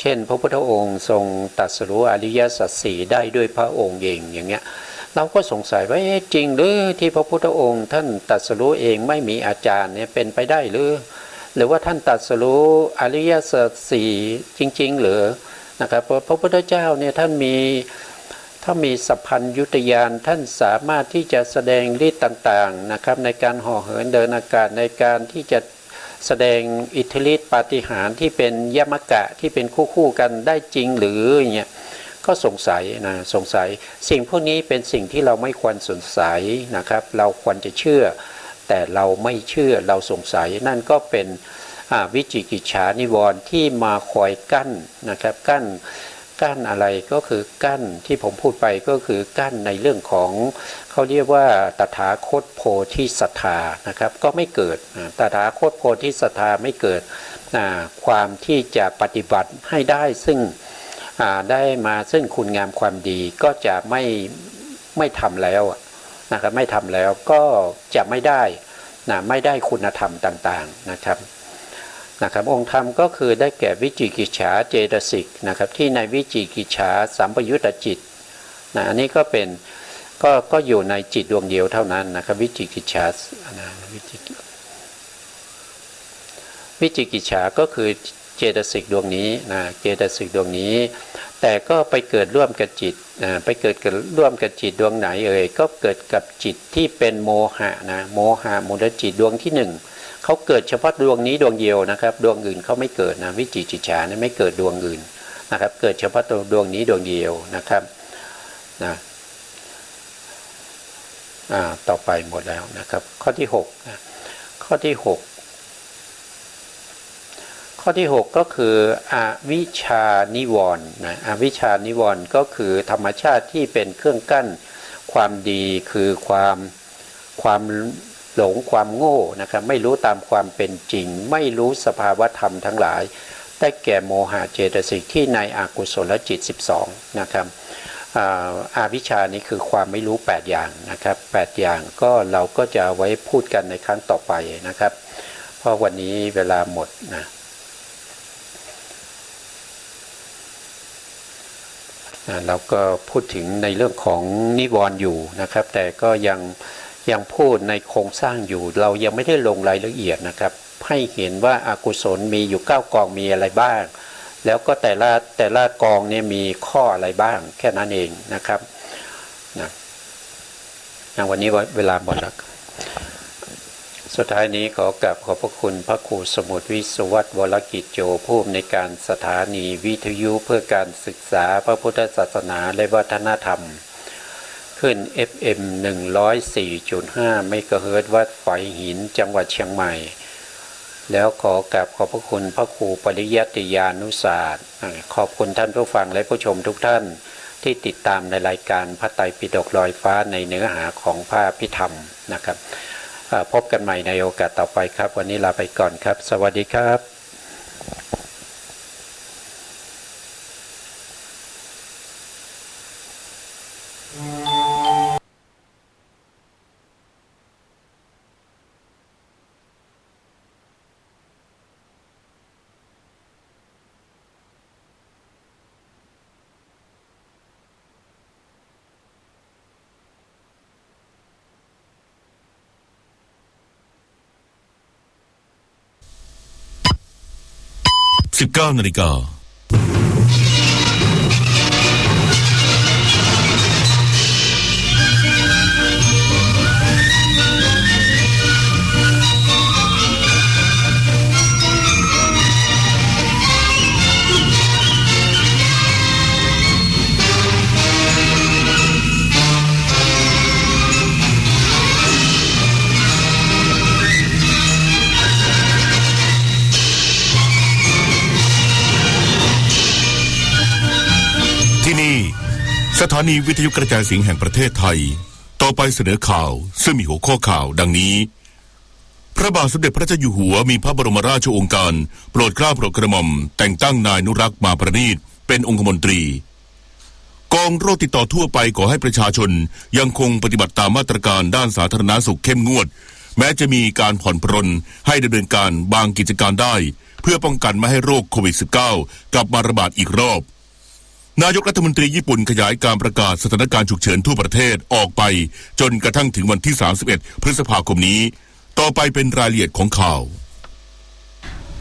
เช่นพระพุทธองค์ทรงตรัสรู้อริยสัจสี่ได้ด้วยพระองค์เองอย่างเงี้ยเราก็สงสัยว่าจริงหรือที่พระพุทธองค์ท่านตรัสรู้เองไม่มีอาจารย์เนี่ยเป็นไปได้หรือว่าท่านตรัสรู้อริยสัจสี่จริงๆหรือนะครับพระพุทธเจ้าเนี่ยท่านมีสัพพัญญุตญาณท่านสามารถที่จะแสดงฤทธิ์ต่างๆนะครับในการห่อเหินเดินอากาศในการที่จะแสดงอิทธิฤทธิปาฏิหาริย์ที่เป็นยมกะที่เป็นคู่กันได้จริงหรืออย่างเงี้ยก็สงสัยสิ่งพวกนี้เป็นสิ่งที่เราไม่ควรสงสัยนะครับเราควรจะเชื่อแต่เราไม่เชื่อเราสงสัยนั่นก็เป็นวิจิกิจฉานิวรณ์ที่มาคอยกั้นนะครับกั้ กั้นอะไรก็คือกั้นที่ผมพูดไปก็คือกั้นในเรื่องของเขาเรียกว่าตถาคตโพธิศรัทธานะครับก็ไม่เกิดตถาคตโพธิศรัทธาไม่เกิดความที่จะปฏิบัติให้ได้ซึ่งได้มาซึ่งคุณงามความดีก็จะไม่ทำแล้วนะครับไม่ทำแล้วก็จะไม่ได้ไม่ได้คุณธรรมต่างๆนะครับองค์ธรรมก็คือได้แก่วิจิกิจฉาเจตสิกนะครับที่ในวิจิกิจฉาสัมปยุตตจิตอันนี้ก็เป็นก็อยู่ในจิตดวงเดียวเท่านั้นนะครับวิจิกิจฉาวิจิกิจฉาก็คือเจตสิกดวงนี้เจตสิกดวงนี้แต่ก็ไปเกิดร่วมกับจิตไปเกิดร่วมกับจิตดวงไหนก็เกิดกับจิตที่เป็นโมหะโมหะมูลจิตดวงที่หนึ่งเขาเกิดเฉพาะดวงนี้ดวงเดียวนะครับดวงอื่นเขาไม่เกิดวิจิกิจฉาไม่เกิดดวงอื่นนะครับเกิดเฉพาะดวงนี้ดวงเดียวนะครับต่อไปหมดแล้วนะครับข้อที่6ข้อที่6ก็คืออวิชชานิวรณ์อวิชชานิวรณ์ก็คือธรรมชาติที่เป็นเครื่องกั้นความดีคือความหลงความโง่นะครับไม่รู้ตามความเป็นจริงไม่รู้สภาวธรรมทั้งหลายได้แก่โมหะเจตสิกที่ในอกุศลจิต12นะครับอวิชชานี้คือความไม่รู้8อย่างนะครับ8อย่างก็เราก็จะไว้พูดกันในครั้งต่อไปนะครับเพราะวันนี้เวลาหมดเราก็พูดถึงในเรื่องของนิวรณ์อยู่นะครับแต่ก็ยังพูดในโครงสร้างอยู่เรายังไม่ได้ลงรายละเอียดนะครับให้เห็นว่าอากุศลมีอยู่9กองมีอะไรบ้างแล้วก็แต่ละกองเนี่ยมีข้ออะไรบ้างแค่นั้นเองนะครับวันนี้เวลาหมดแล้วสุดท้ายนี้ขอกราบขอบพระคุณพระครูสมุทรวิศวัตรวรกิจโจผู้อำนวยการสถานีวิทยุเพื่อการศึกษาพระพุทธศาสนาและวัฒนธรรมขึ้น FM 104.5 เมกะเฮิรตซ์วัดฝายหินจังหวัดเชียงใหม่แล้วขอกราบขอบพระคุณพระครูปริยัติยานุศาสตร์ขอบคุณท่านผู้ฟังและผู้ชมทุกท่านที่ติดตามในรายการพระไตรปิฎกลอยฟ้าในเนื้อหาของพระอภิธรรมนะครับพบกันใหม่ในโอกาสต่อไปครับวันนี้ลาไปก่อนครับสวัสดีครับ19 นาฬิกาสถานีวิทยุกระจายเสียงแห่งประเทศไทยต่อไปเสนอข่าวซึ่งมีหัวข้อข่าวดังนี้พระบาทสมเด็จพระเจ้าอยู่หัวมีพระบรมราชโองการโปรดเกล้าโปรดกระหม่อมแต่งตั้งนายนุรักษ์มาประณีตเป็นองคมนตรีกองโรคติดต่อทั่วไปขอให้ประชาชนยังคงปฏิบัติตามมาตรการด้านสาธารณสุขเข้มงวดแม้จะมีการผ่อนปรนให้ดำเนินการบางกิจการได้เพื่อป้องกันไม่ให้โรคโควิด -19 กลับมาระบาดอีกรอบนายกรัฐมนตรีญี่ปุ่นขยายการประกาศสถานการณ์ฉุกเฉินทั่วประเทศออกไปจนกระทั่งถึงวันที่31พฤษภาคมนี้ต่อไปเป็นรายละเอียดของข่าว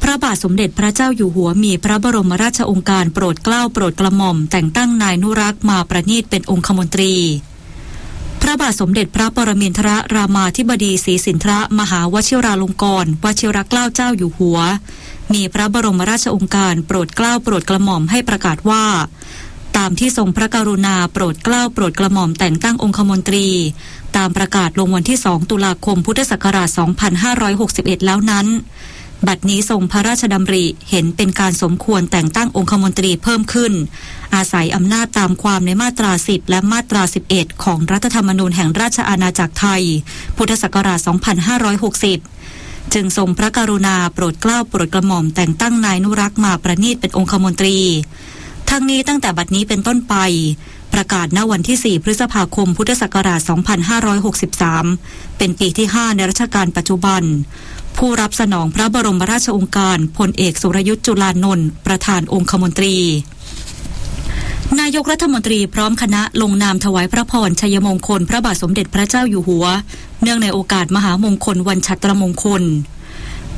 พระบาทสมเด็จพระเจ้าอยู่หัวมีพระบรมราชโองการโปรดเกล้าโปรดกระหม่อมแต่งตั้งนายนุรักษ์มาประณีตเป็นองคมนตรีพระบาทสมเด็จพระปรมินทรรามาธิบดีศรีสินธรมหาวชิราลงกรณ์วชิรเกล้าเจ้าอยู่หัวมีพระบรมราชโองการโปรดเกล้าโปรดกระหม่อมให้ประกาศว่าตามที่ทรงพระกรุณาโปรดเกล้าโปรดกระหม่อมแต่งตั้งองคมนตรีตามประกาศลงวันที่2ตุลาคมพุทธศักราช2561แล้วนั้น บัดนี้ทรงพระราชดำริเห็นเป็นการสมควรแต่งตั้งองคมนตรีเพิ่มขึ้นอาศัยอำนาจตามความในมาตรา 10 และมาตรา 11 ของรัฐธรรมนูญแห่งราชอาณาจักรไทยพุทธศักราช 2560 จึงทรงพระกรุณาโปรดเกล้าโปรดกระหม่อมแต่งตั้งนายนุรักษ์มาประณีตเป็นองคมนตรีทั้งนี้ตั้งแต่บัดนี้เป็นต้นไปประกาศณวันที่ 4 พฤษภาคม พุทธศักราช 2563 เป็นปีที่ 5 ในรัชกาลปัจจุบันผู้รับสนองพระบรมราชโองการพลเอกสุรยุทธจุลานนท์ประธานองคมนตรีนายกรัฐมนตรีพร้อมคณะลงนามถวายพระพรชัยมงคลพระบาทสมเด็จพระเจ้าอยู่หัวเนื่องในโอกาสมหามงคลวันฉัตรมงคล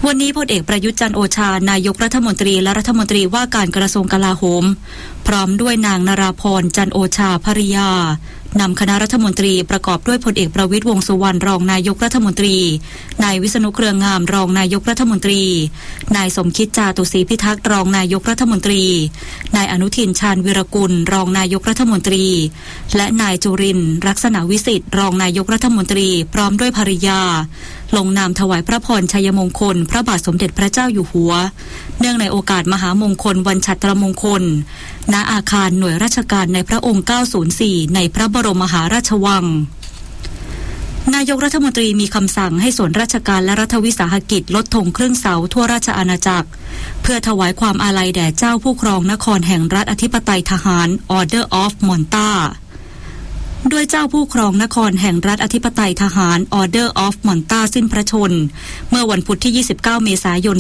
วันนี้พลเอกประยุทธ์จันทร์โอชานายกรัฐมนตรีและรัฐมนตรีว่าการกระทรวงกลาโหมพร้อมด้วยนางนราพรจันทร์โอชาภริยานำคณะรัฐมนตรีประกอบด้วยพลเอกประวิตรวงษ์สุวรรณรองนายกรัฐมนตรีนายวิษณุเครืองามรองนายกรัฐมนตรีนายสมคิดจาตุศรีพิทักษ์รองนายกรัฐมนตรีนายอนุทินชาญวิรกุลรองนายกรัฐมนตรีและนายจุรินทร์ลักษณะวิสิทธิ์รองนายกรัฐมนตรีพร้อมด้วยภริยาลงนามถวายพระพรชัยมงคลพระบาทสมเด็จพระเจ้าอยู่หัวเนื่องในโอกาสมหามงคลวันฉัตรมงคลณอาคารหน่วยราชการในพระองค์ 904 ในพระบรมมหาราชวังนายกรัฐมนตรีมีคำสั่งให้ส่วนราชการและรัฐวิสาหกิจลดธงครึ่งเสาทั่วราชอาณาจักรเพื่อถวายความอาลัยแด่เจ้าผู้ครองนครแห่งรัฐอธิปไตยทหาร Order of Maltaด้วยเจ้าผู้ครองนครแห่งรัฐอธิปไตยทหาร Order of Malta สิ้นพระชนเมื่อวันพุธที่ 29 เมษายน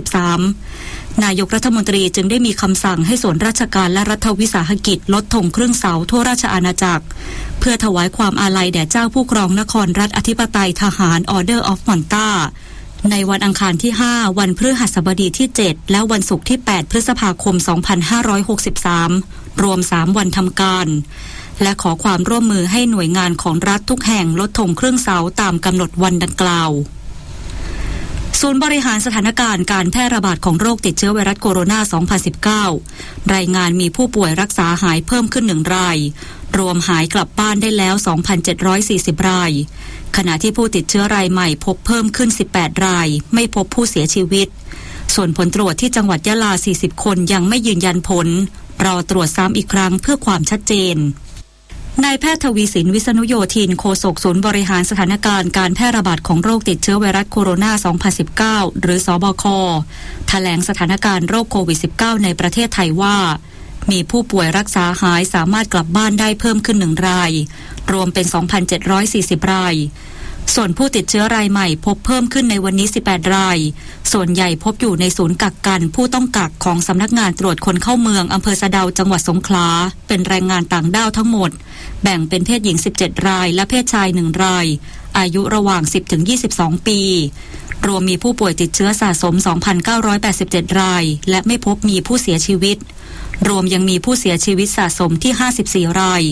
2563 นายกรัฐมนตรีจึงได้มีคำสั่งให้ส่วนราชการและรัฐวิสาหกิจลดธงครึ่งเสาทั่วราชอาณาจักรเพื่อถวายความอาลัยแด่เจ้าผู้ครองนครรัฐอธิปไตยทหาร Order of Malta ในวันอังคารที่ 5 วันพฤหัสบดีที่ 7 และวันศุกร์ที่ 8 พฤษภาคม 2563 รวม 3 วันทำการและขอความร่วมมือให้หน่วยงานของรัฐทุกแห่งลดธงครึ่งเสาตามกำหนดวันดังกล่าวศูนย์บริหารสถานการณ์การแพร่ระบาดของโรคติดเชื้อไวรัสโคโรนา 2019 รายงานมีผู้ป่วยรักษาหายเพิ่มขึ้น1รายรวมหายกลับบ้านได้แล้ว 2,740 รายขณะที่ผู้ติดเชื้อรายใหม่พบเพิ่มขึ้น18รายไม่พบผู้เสียชีวิตส่วนผลตรวจที่จังหวัดยะลา40คนยังไม่ยืนยันผลรอตรวจซ้ำอีกครั้งเพื่อความชัดเจนนายแพทย์ทวีสินวิษณุโยธินโฆษกศูนย์บริหารสถานการณ์การแพร่ระบาดของโรคติดเชื้อไวรัสโคโรนา 2019 หรือสบคแถลงสถานการณ์โรคโควิด -19 ในประเทศไทยว่ามีผู้ป่วยรักษาหายสามารถกลับบ้านได้เพิ่มขึ้น1รายรวมเป็น 2,740 รายส่วนผู้ติดเชื้อรายใหม่พบเพิ่มขึ้นในวันนี้18รายส่วนใหญ่พบอยู่ในศูนย์กักกันผู้ต้องกักของสำนักงานตรวจคนเข้าเมืองอำเภอสะเดาจังหวัดสงขลาเป็นแรงงานต่างด้าวทั้งหมดแบ่งเป็นเพศหญิง17รายและเพศชาย1รายอายุระหว่าง 10-22 ปีรวมมีผู้ป่วยติดเชื้อสะสม 2,987 รายและไม่พบมีผู้เสียชีวิตรวมยังมีผู้เสียชีวิตสะสมที่54ราย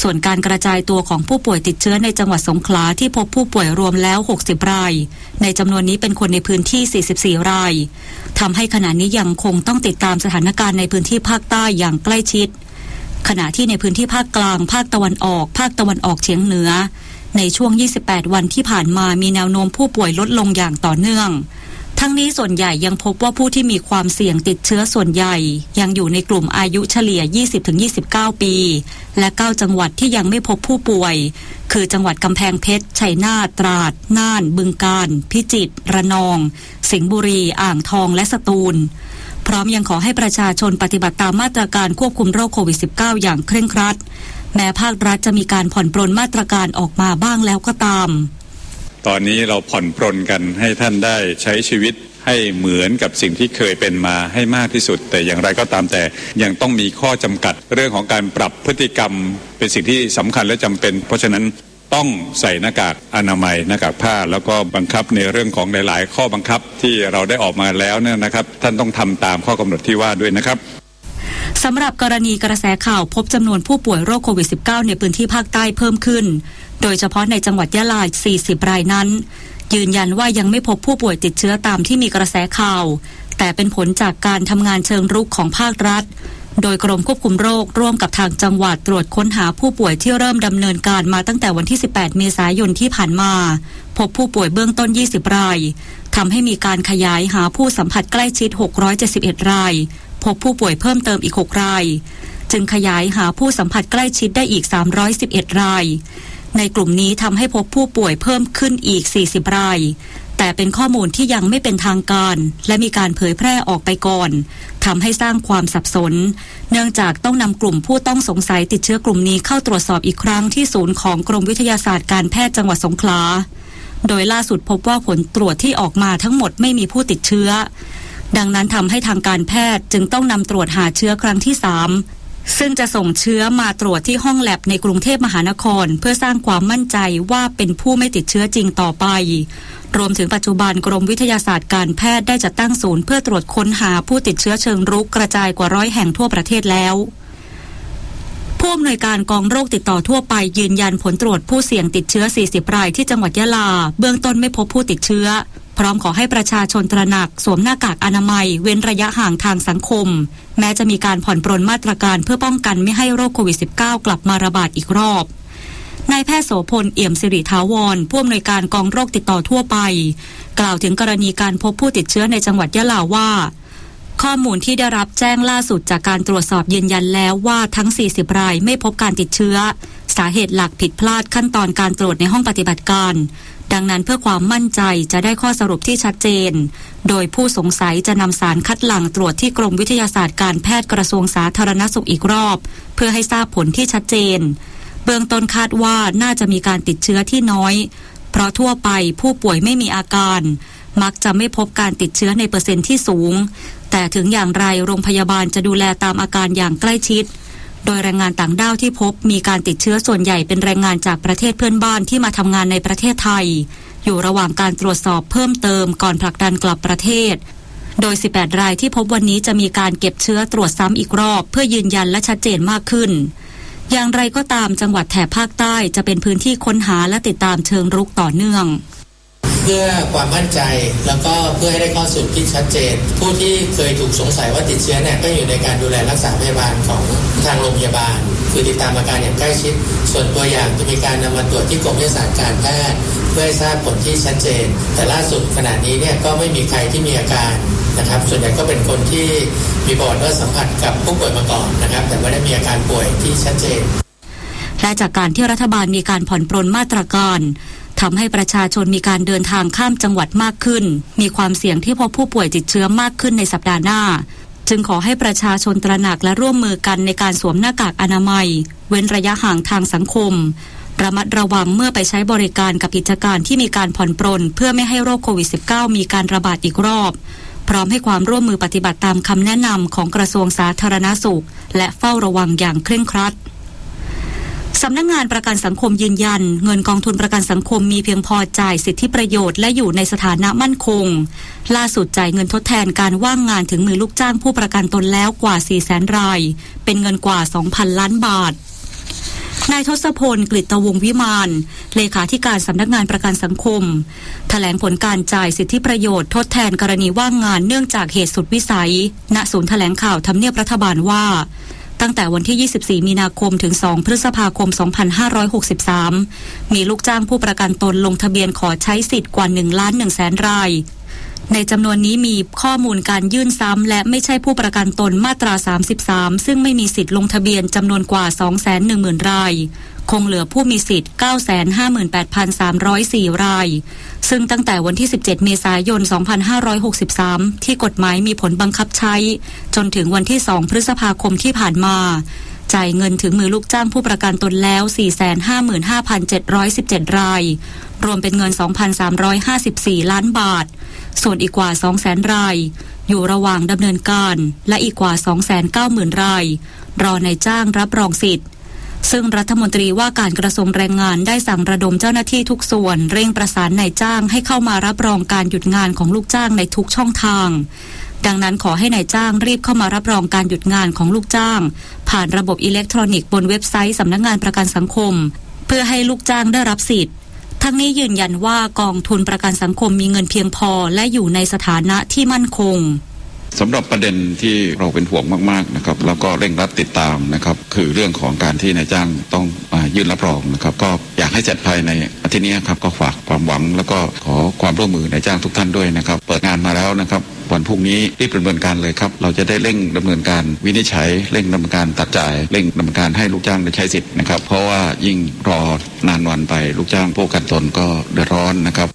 ส่วนการกระจายตัวของผู้ป่วยติดเชื้อในจังหวัดสงขลาที่พบผู้ป่วยรวมแล้ว60รายในจำนวนนี้เป็นคนในพื้นที่44รายทำให้ขณะนี้ยังคงต้องติดตามสถานการณ์ในพื้นที่ภาคใต้อย่างใกล้ชิดขณะที่ในพื้นที่ภาคกลางภาคตะวันออกภาคตะวันออกเฉียงเหนือในช่วง28วันที่ผ่านมามีแนวโน้มผู้ป่วยลดลงอย่างต่อเนื่องทั้งนี้ส่วนใหญ่ยังพบว่าผู้ที่มีความเสี่ยงติดเชื้อส่วนใหญ่ยังอยู่ในกลุ่มอายุเฉลี่ย 20-29 ปีและ9จังหวัดที่ยังไม่พบผู้ป่วยคือจังหวัดกำแพงเพชรชัยนาทตราดน่านบึงกาฬพิจิตรระนองสิงห์บุรีอ่างทองและสตูลพร้อมยังขอให้ประชาชนปฏิบัติตามมาตรการควบคุมโรคโควิด -19 อย่างเคร่งครัดแม้ภาครัฐจะมีการผ่อนปรนมาตรการออกมาบ้างแล้วก็ตามตอนนี้เราผ่อนปรนกันให้ท่านได้ใช้ชีวิตให้เหมือนกับสิ่งที่เคยเป็นมาให้มากที่สุดแต่อย่างไรก็ตามแต่ยังต้องมีข้อจำกัดเรื่องของการปรับพฤติกรรมเป็นสิ่งที่สำคัญและจำเป็นเพราะฉะนั้นต้องใส่หน้ากากอนามัยหน้ากากผ้าแล้วก็บังคับในเรื่องของหลายๆข้อบังคับที่เราได้ออกมาแล้วเนี่ยนะครับท่านต้องทำตามข้อกำหนดที่ว่าด้วยนะครับสำหรับกรณีกระแสข่าวพบจำนวนผู้ป่วยโรคโควิด -19 ในพื้นที่ภาคใต้เพิ่มขึ้นโดยเฉพาะในจังหวัดยะลา40รายนั้นยืนยันว่ายังไม่พบผู้ป่วยติดเชื้อตามที่มีกระแสข่าวแต่เป็นผลจากการทำงานเชิงรุกของภาครัฐ โดยกรมควบคุมโรคร่วมกับทางจังหวัดตรวจค้นหาผู้ป่วยที่เริ่มดำเนินการมาตั้งแต่วันที่ 18 เมษายนที่ผ่านมาพบผู้ป่วยเบื้องต้น 20 รายทำให้มีการขยายหาผู้สัมผัสใกล้ชิด 671 รายพบผู้ป่วยเพิ่มเติมอีก 6 รายจึงขยายหาผู้สัมผัสใกล้ชิดได้อีก 311 รายในกลุ่มนี้ทำให้พบผู้ป่วยเพิ่มขึ้นอีก 40 รายแต่เป็นข้อมูลที่ยังไม่เป็นทางการและมีการเผยแพร่ออกไปก่อนทำให้สร้างความสับสนเนื่องจากต้องนำกลุ่มผู้ต้องสงสัยติดเชื้อกลุ่มนี้เข้าตรวจสอบอีกครั้งที่ศูนย์ของกรมวิทยาศาสตร์การแพทย์จังหวัดสงขลาโดยล่าสุดพบว่าผลตรวจที่ออกมาทั้งหมดไม่มีผู้ติดเชื้อดังนั้นทำให้ทางการแพทย์จึงต้องนำตรวจหาเชื้อครั้งที่ 3ซึ่งจะส่งเชื้อมาตรวจที่ห้องแลบในกรุงเทพมหานครเพื่อสร้างความมั่นใจว่าเป็นผู้ไม่ติดเชื้อจริงต่อไปรวมถึงปัจจุบันกรมวิทยาศาสตร์การแพทย์ได้จัดตั้งศูนย์เพื่อตรวจค้นหาผู้ติดเชื้อเชิงรุกกระจายกว่า100 แห่งทั่วประเทศแล้วผู้อำนวยการกองโรคติดต่อทั่วไปยืนยันผลตรวจผู้เสี่ยงติดเชื้อ40 รายที่จังหวัดยะลาเบื้องต้นไม่พบผู้ติดเชื้อพร้อมขอให้ประชาชนตระหนักสวมหน้ากากอนามัยเว้นระยะห่างทางสังคมแม้จะมีการผ่อนปรนมาตรการเพื่อป้องกันไม่ให้โรคโควิด -19 กลับมาระบาดอีกรอบนายแพทย์โสพลเอี่ยมสิริถาวรผู้อำนวยการกองโรคติดต่อทั่วไปกล่าวถึงกรณีการพบผู้ติดเชื้อในจังหวัดยะลาว่าข้อมูลที่ได้รับแจ้งล่าสุดจากการตรวจสอบยืนยันแล้วว่าทั้ง40 รายไม่พบการติดเชื้อสาเหตุหลักผิดพลาดขั้นตอนการตรวจในห้องปฏิบัติการดังนั้นเพื่อความมั่นใจจะได้ข้อสรุปที่ชัดเจนโดยผู้สงสัยจะนำสารคัดหลั่งตรวจที่กรมวิทยาศาสตร์การแพทย์กระทรวงสาธารณสุขอีกรอบเพื่อให้ทราบผลที่ชัดเจนเบื้องต้นคาดว่าน่าจะมีการติดเชื้อที่น้อยเพราะทั่วไปผู้ป่วยไม่มีอาการมักจะไม่พบการติดเชื้อในเปอร์เซ็นต์ที่สูงแต่ถึงอย่างไรโรงพยาบาลจะดูแลตามอาการอย่างใกล้ชิดโดยแรงงานต่างด้าวที่พบมีการติดเชื้อส่วนใหญ่เป็นแรงงานจากประเทศเพื่อนบ้านที่มาทำงานในประเทศไทยอยู่ระหว่างการตรวจสอบเพิ่มเติมก่อนผลักดันกลับประเทศโดย18 รายที่พบวันนี้จะมีการเก็บเชื้อตรวจซ้ำอีกรอบเพื่อยืนยันและชัดเจนมากขึ้นอย่างไรก็ตามจังหวัดแถบภาคใต้จะเป็นพื้นที่ค้นหาและติดตามเชิงรุกต่อเนื่องเพื่อความมั่นใจแล้วก็เพื่อให้ได้ข้อสรุปที่ชัดเจนผู้ที่เคยถูกสงสัยว่าติดเชื้อเนี่ยก็อยู่ในการดูแลรักษาพยาบาลของทางโรงพยาบาลคือติดตามอาการอย่างใกล้ชิดส่วนตัวอย่างจะมีการนำมาตรวจที่กรมวิทยาศาสตร์การแพทย์เพื่อให้ทราบผลที่ชัดเจนแต่ล่าสุดขณะนี้เนี่ยก็ไม่มีใครที่มีอาการนะครับส่วนใหญ่ก็เป็นคนที่มีประวัติว่าสัมผัสกับผู้ป่วยมาก่อนนะครับแต่ไม่ได้มีอาการป่วยที่ชัดเจนและจากการที่รัฐบาลมีการผ่อนปรนมาตรการทำให้ประชาชนมีการเดินทางข้ามจังหวัดมากขึ้นมีความเสี่ยงที่พบผู้ป่วยติดเชื้อมากขึ้นในสัปดาห์หน้าจึงขอให้ประชาชนตระหนักและร่วมมือกันในการสวมหน้ากากอนามัยเว้นระยะห่างทางสังคมระมัดระวังเมื่อไปใช้บริการกับกิจการที่มีการผ่อนปรนเพื่อไม่ให้โรคโควิด -19 มีการระบาดอีกรอบพร้อมให้ความร่วมมือปฏิบัติตามคำแนะนำของกระทรวงสาธารณสุขและเฝ้าระวังอย่างเคร่งครัดสำนักงานประกันสังคมยืนยันเงินกองทุนประกันสังคมมีเพียงพอจ่ายสิทธิประโยชน์และอยู่ในสถานะมั่นคงล่าสุดจ่ายเงินทดแทนการว่างงานถึงมือลูกจ้างผู้ประกันตนแล้วกว่า 400,000 รายเป็นเงินกว่า 2,000 ล้านบาทนายทศพลกฤตวงศ์วิมานเลขาธิการสำนักงานประกันสังคมแถลงผลการจ่ายสิทธิประโยชน์ทดแทนกรณีว่างงานเนื่องจากเหตุสุดวิสัยณศูนย์แถลงข่าวทำเนียบรัฐบาลว่าตั้งแต่วันที่ 24 มีนาคมถึง 2 พฤษภาคม 2563 มีลูกจ้างผู้ประกันตนลงทะเบียนขอใช้สิทธิ์กว่า 1,100,000 รายในจำนวนนี้มีข้อมูลการยื่นซ้ำและไม่ใช่ผู้ประกันตนมาตรา 33 ซึ่งไม่มีสิทธิ์ลงทะเบียนจำนวนกว่า 210,000 รายคงเหลือผู้มีสิทธิ์ 958,304 รายซึ่งตั้งแต่วันที่ 17 เมษายน 2563 ที่กฎหมายมีผลบังคับใช้จนถึงวันที่ 2 พฤษภาคมที่ผ่านมาจ่ายเงินถึงมือลูกจ้างผู้ประกันตนแล้ว 455,717 รายรวมเป็นเงิน 2,354 ล้านบาทส่วนอีกกว่า 200,000 รายอยู่ระหว่างดำเนินการและอีกกว่า 290,000 รายรอนายจ้างรับรองสิทธิ์ซึ่งรัฐมนตรีว่าการกระทรวงแรงงานได้สั่งระดมเจ้าหน้าที่ทุกส่วนเร่งประสานนายจ้างให้เข้ามารับรองการหยุดงานของลูกจ้างในทุกช่องทางดังนั้นขอให้นายจ้างรีบเข้ามารับรองการหยุดงานของลูกจ้างผ่านระบบอิเล็กทรอนิกส์บนเว็บไซต์สำนักงานประกันสังคมเพื่อให้ลูกจ้างได้รับสิทธิ์ทั้งนี้ยืนยันว่ากองทุนประกันสังคมมีเงินเพียงพอและอยู่ในสถานะที่มั่นคง สำหรับประเด็นที่เราเป็นห่วงมากๆนะครับแล้วก็เร่งรัดติดตามนะครับคือเรื่องของการที่นายจ้างต้องยื่นรับรองนะครับก็อยากให้เสร็จภายในอาทิตย์นี้ครับก็ฝากความหวังแล้วก็ขอความร่วมมือนายจ้างทุกท่านด้วยนะครับเปิดงานมาแล้วนะครับวันพรุ่งนี้รีบดำเนินการเลยครับเราจะได้เร่งดำเนินการวินิจฉัยเร่งดำเนินการตัดจ่ายเร่งดำเนินการให้ลูกจ้างได้ใช้สิทธิ์นะครับเพราะว่ายิ่งรอนานวันไปลูกจ้างผู้ประกันตนก็เดือดร้อนนะครับ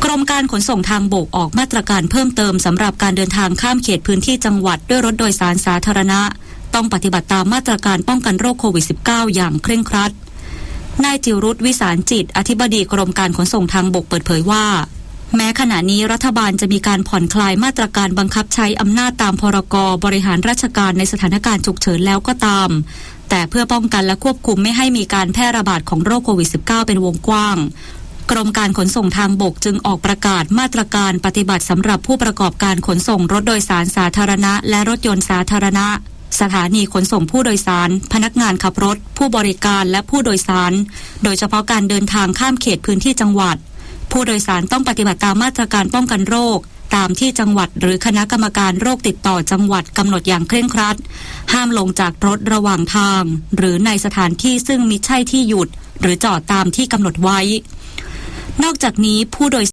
กรมการขนส่งทางบกออกมาตรการเพิ่มเติมสำหรับการเดินทางข้ามเขตพื้นที่จังหวัดด้วยรถโดยสารสาธารณะต้องปฏิบัติตามมาตรการป้องกันโรคโควิด -19 อย่างเคร่งครัดนายจิรุตวิสารจิตอธิบดีกรมการขนส่งทางบกเปิดเผยว่าแม้ขณะนี้รัฐบาลจะมีการผ่อนคลายมาตรการบังคับใช้อำนาจตามพรก.บริหารราชการในสถานการณ์ฉุกเฉินแล้วก็ตามแต่เพื่อป้องกันและควบคุมไม่ให้มีการแพร่ระบาดของโรคโควิด -19 เป็นวงกว้างกรมการขนส่งทางบกจึงออกประกาศมาตรการปฏิบัติสำหรับผู้ประกอบการขนส่งรถโดยสารสาธารณะและรถยนต์สาธารณะสถานีขนส่งผู้โดยสารพนักงานขับรถผู้บริการและผู้โดยสารโดยเฉพาะการเดินทางข้ามเขตพื้นที่จังหวัดผู้โดยสารต้องปฏิบัติตามมาตรการป้องกันโรคตามที่จังหวัดหรือคณะกรรมการโรคติดต่อจังหวัดกำหนดอย่างเคร่งครัดห้ามลงจากรถระหว่างทางหรือในสถานที่ซึ่งมิใช่ที่หยุดหรือจอดตามที่กำหนดไว้นอกจากนี้ผู้โดย